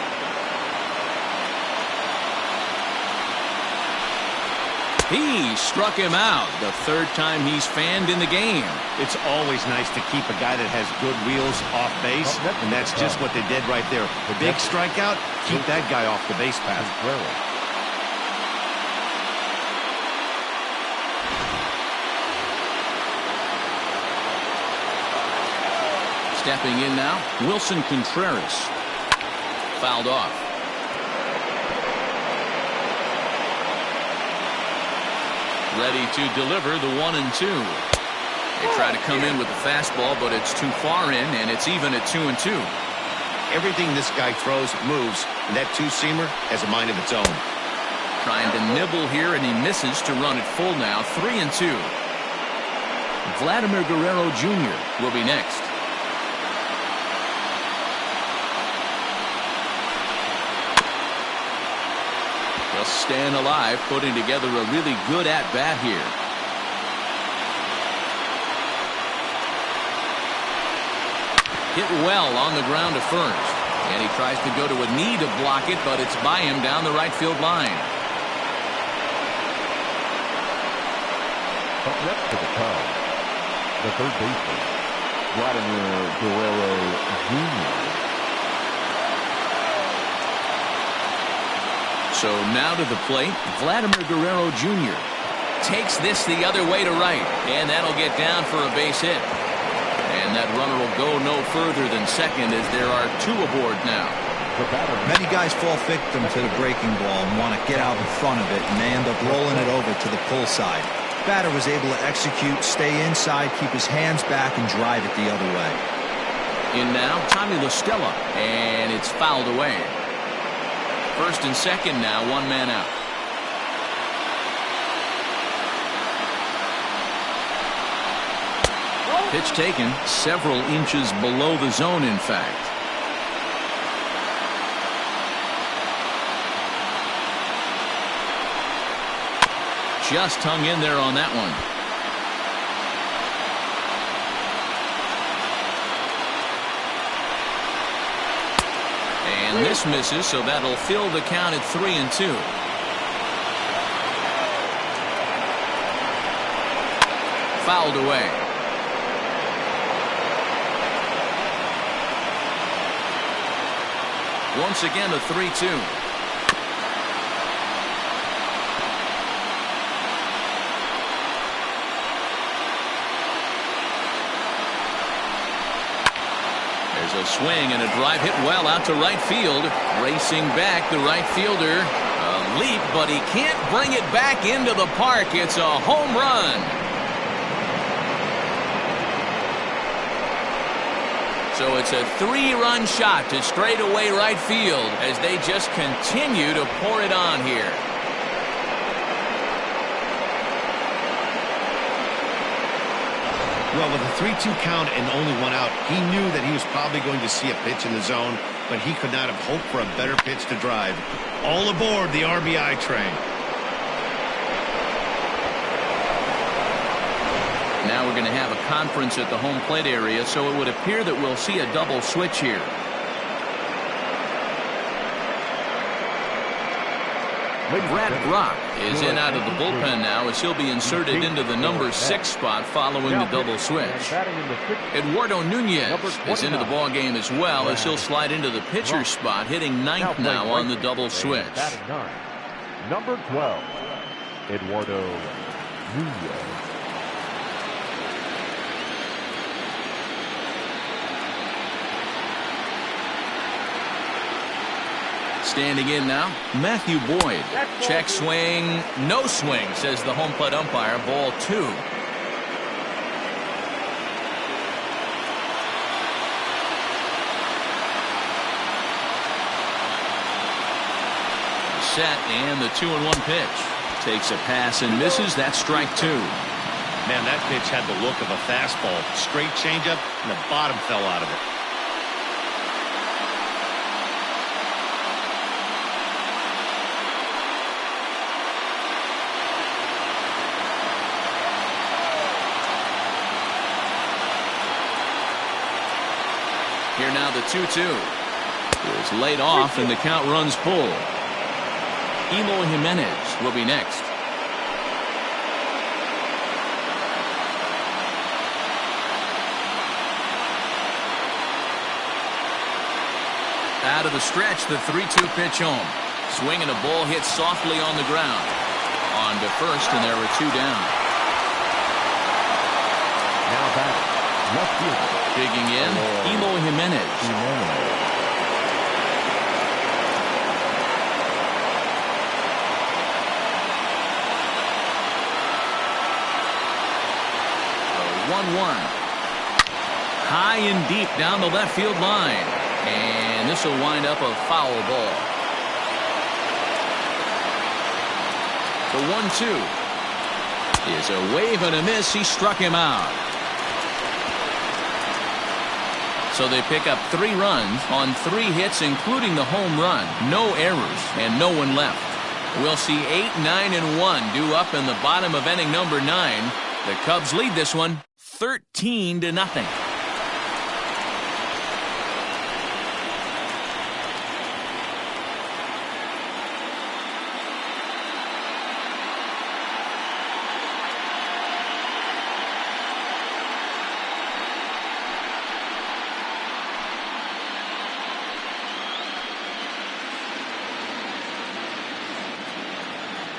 A: He struck him out. The 3rd time he's fanned in the game.
B: It's always nice to keep a guy that has good wheels off base, and that's just what they did right there. Big strikeout, keep that guy off the base path.
A: Stepping in now, Wilson Contreras. Fouled off. Ready to deliver the 1-2. They try to come in with the fastball, but it's too far in, and it's even at 2-2.
B: Everything this guy throws moves, and that two-seamer has a mind of its own.
A: Trying to nibble here, and he misses to run it full now. 3-2. Vladimir Guerrero Jr. will be next. Just staying alive, putting together a really good at-bat here. Hit well on the ground to first. And he tries to go to a knee to block it, but it's by him down the right field line.
E: Up next to the Cubs, the third baseman, Vladimir Guerrero Jr.
A: So now to the plate, Vladimir Guerrero Jr. takes this the other way to right, and that'll get down for a base hit. And that runner will go no further than second as there are 2 aboard now.
D: Many guys fall victim to the breaking ball and want to get out in front of it, and they end up rolling it over to the pull side. Batter was able to execute, stay inside, keep his hands back, and drive it the other way.
A: In now, Tommy La Stella, and it's fouled away. 1st and 2nd now, 1 man out. Pitch taken several inches below the zone, in fact. Just hung in there on that one. And this misses, so that'll fill the count at 3-2. Fouled away. Once again a 3-2. A swing and a drive hit well out to right field. Racing back the right fielder. A leap, but he can't bring it back into the park. It's a home run. So it's a 3-run shot to straightaway right field as they just continue to pour it on here.
B: Well, with a 3-2 count and only 1 out, he knew that he was probably going to see a pitch in the zone, but he could not have hoped for a better pitch to drive. All aboard the RBI train.
A: Now we're going to have a conference at the home plate area, so it would appear that we'll see a double switch here. Brad Brock is in out of the bullpen now as he'll be inserted into the number 6 spot following the double switch. Eduardo Nunez is into the ball game as well as he'll slide into the pitcher spot, hitting 9th now on the double switch.
E: Number 12, Eduardo Nunez.
A: Standing in now, Matthew Boyd. Check swing, no swing, says the home plate umpire. Ball 2. Set, and the 2-1 pitch. Takes a pass and misses. That's strike 2.
B: Man, that pitch had the look of a fastball. Straight changeup, and the bottom fell out of it.
A: Here now the 2-2. Is laid off, and the count runs full. Emo Jimenez will be next. Out of the stretch, the 3-2 pitch home. Swing and a ball hit softly on the ground. On to first, and there were 2 down.
E: Now back, left fielder.
A: Digging in, Emo Jimenez. The 1-1. High and deep down the left field line. And this will wind up a foul ball. The 1-2 is a wave and a miss. He struck him out. So they pick up 3 runs on 3 hits, including the home run. No errors and no one left. We'll see 8, 9, and 1 due up in the bottom of inning number 9. The Cubs lead this one 13-0.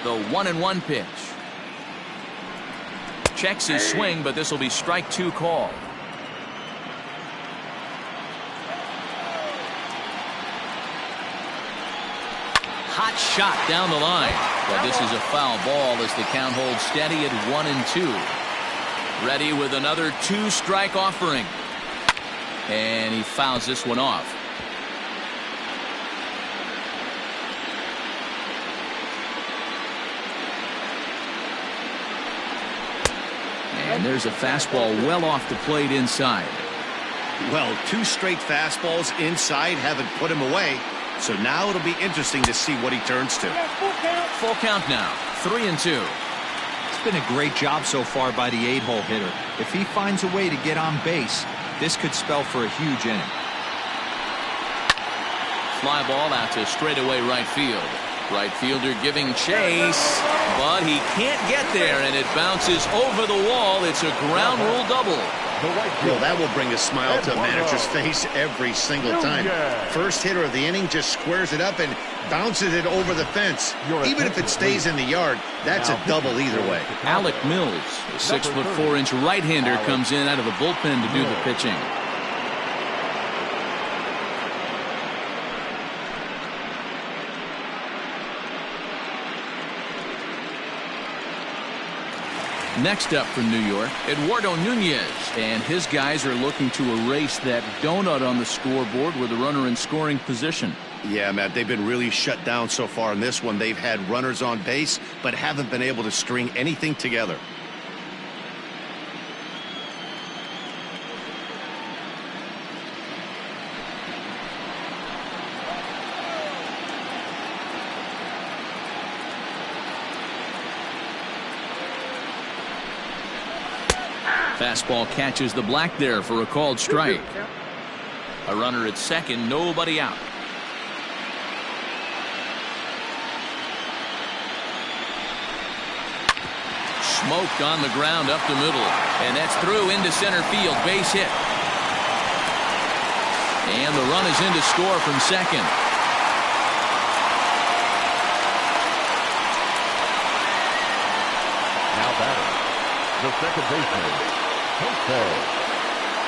A: The 1-1 pitch. Checks his swing, but this will be strike 2 call. Hot shot down the line, but this is a foul ball as the count holds steady at 1-2. Ready with another 2-strike offering, and he fouls this one off. And there's a fastball well off the plate inside.
B: Well, 2 straight fastballs inside haven't put him away. So now it'll be interesting to see what he turns to.
A: Full count now. 3-2.
D: It's been a great job so far by the 8-hole hitter. If he finds a way to get on base, this could spell for a huge inning.
A: Fly ball out to straightaway right field. Right fielder giving chase, but he can't get there, and it bounces over the wall. It's a ground rule double.
B: Well, that will bring a smile to a manager's face every single time. First hitter of the inning just squares it up and bounces it over the fence. Even if it stays in the yard, that's a double either way.
A: Alec Mills, a 6'4" right-hander, comes in out of the bullpen to do the pitching. Next up from New York, Eduardo Nunez, and his guys are looking to erase that donut on the scoreboard with a runner in scoring position.
B: Yeah, Matt, they've been really shut down so far in this one. They've had runners on base, but haven't been able to string anything together.
A: Fastball catches the black there for a called strike. A runner at second, nobody out. Smoked on the ground up the middle, and that's through into center field. Base hit. And the run is in to score from second.
E: Now batting, the second baseman, Jose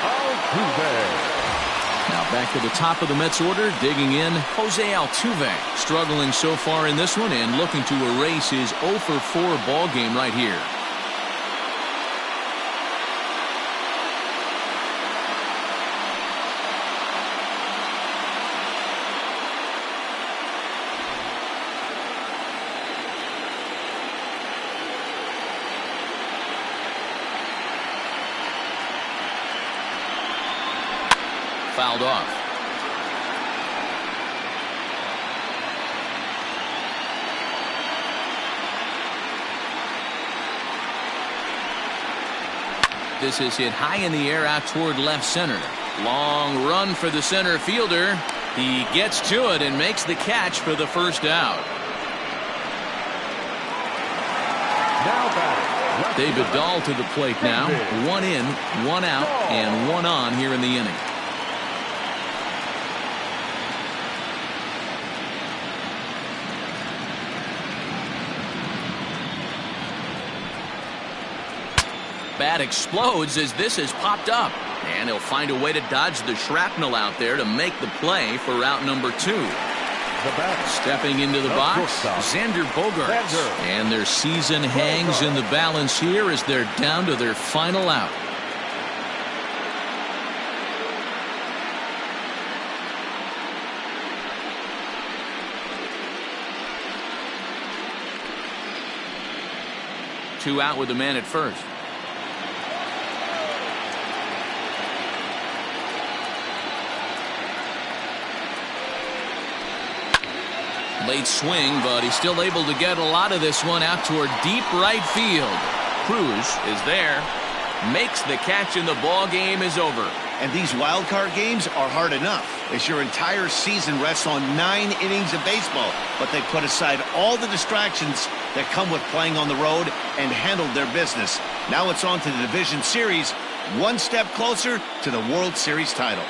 E: Altuve.
A: Now Back to the top of the Mets order, digging in, Jose Altuve. Struggling so far in this one and looking to erase his 0 for 4 ball game right here. Fouled off. This is hit high in the air out toward left center. Long run for the center fielder. He gets to it and makes the catch for the first out.
E: Now batting.
A: David Dahl to the plate now. 1 in, 1 out, and 1 on here in the inning. Bat explodes as this has popped up, and he'll find a way to dodge the shrapnel out there to make the play for out number 2. Stepping into the box, Xander Bogaerts, and their season hangs in the balance here as they're down to their final out. Two out with the man at first. Late swing, but he's still able to get a lot of this one out toward deep right field. Cruz is there, makes the catch, and the ball game is over.
B: And these wild card games are hard enough, as your entire season rests on 9 innings of baseball. But they put aside all the distractions that come with playing on the road and handled their business. Now it's on to the division series, one step closer to the World Series title.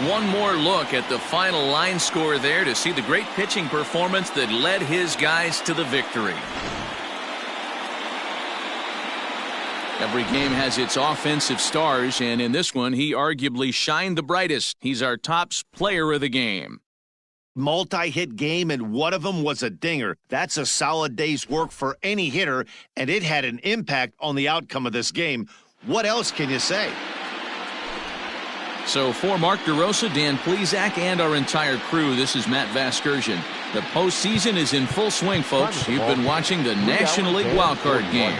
A: One more look at the final line score there to see the great pitching performance that led his guys to the victory. Every game has its offensive stars, and in this one, he arguably shined the brightest. He's our top player of the game.
B: Multi-hit game, and one of them was a dinger. That's a solid day's work for any hitter, and it had an impact on the outcome of this game. What else can you say?
A: So for Mark DeRosa, Dan Plesac, and our entire crew, this is Matt Vasgersian. The postseason is in full swing, folks. You've been watching the National League wildcard game.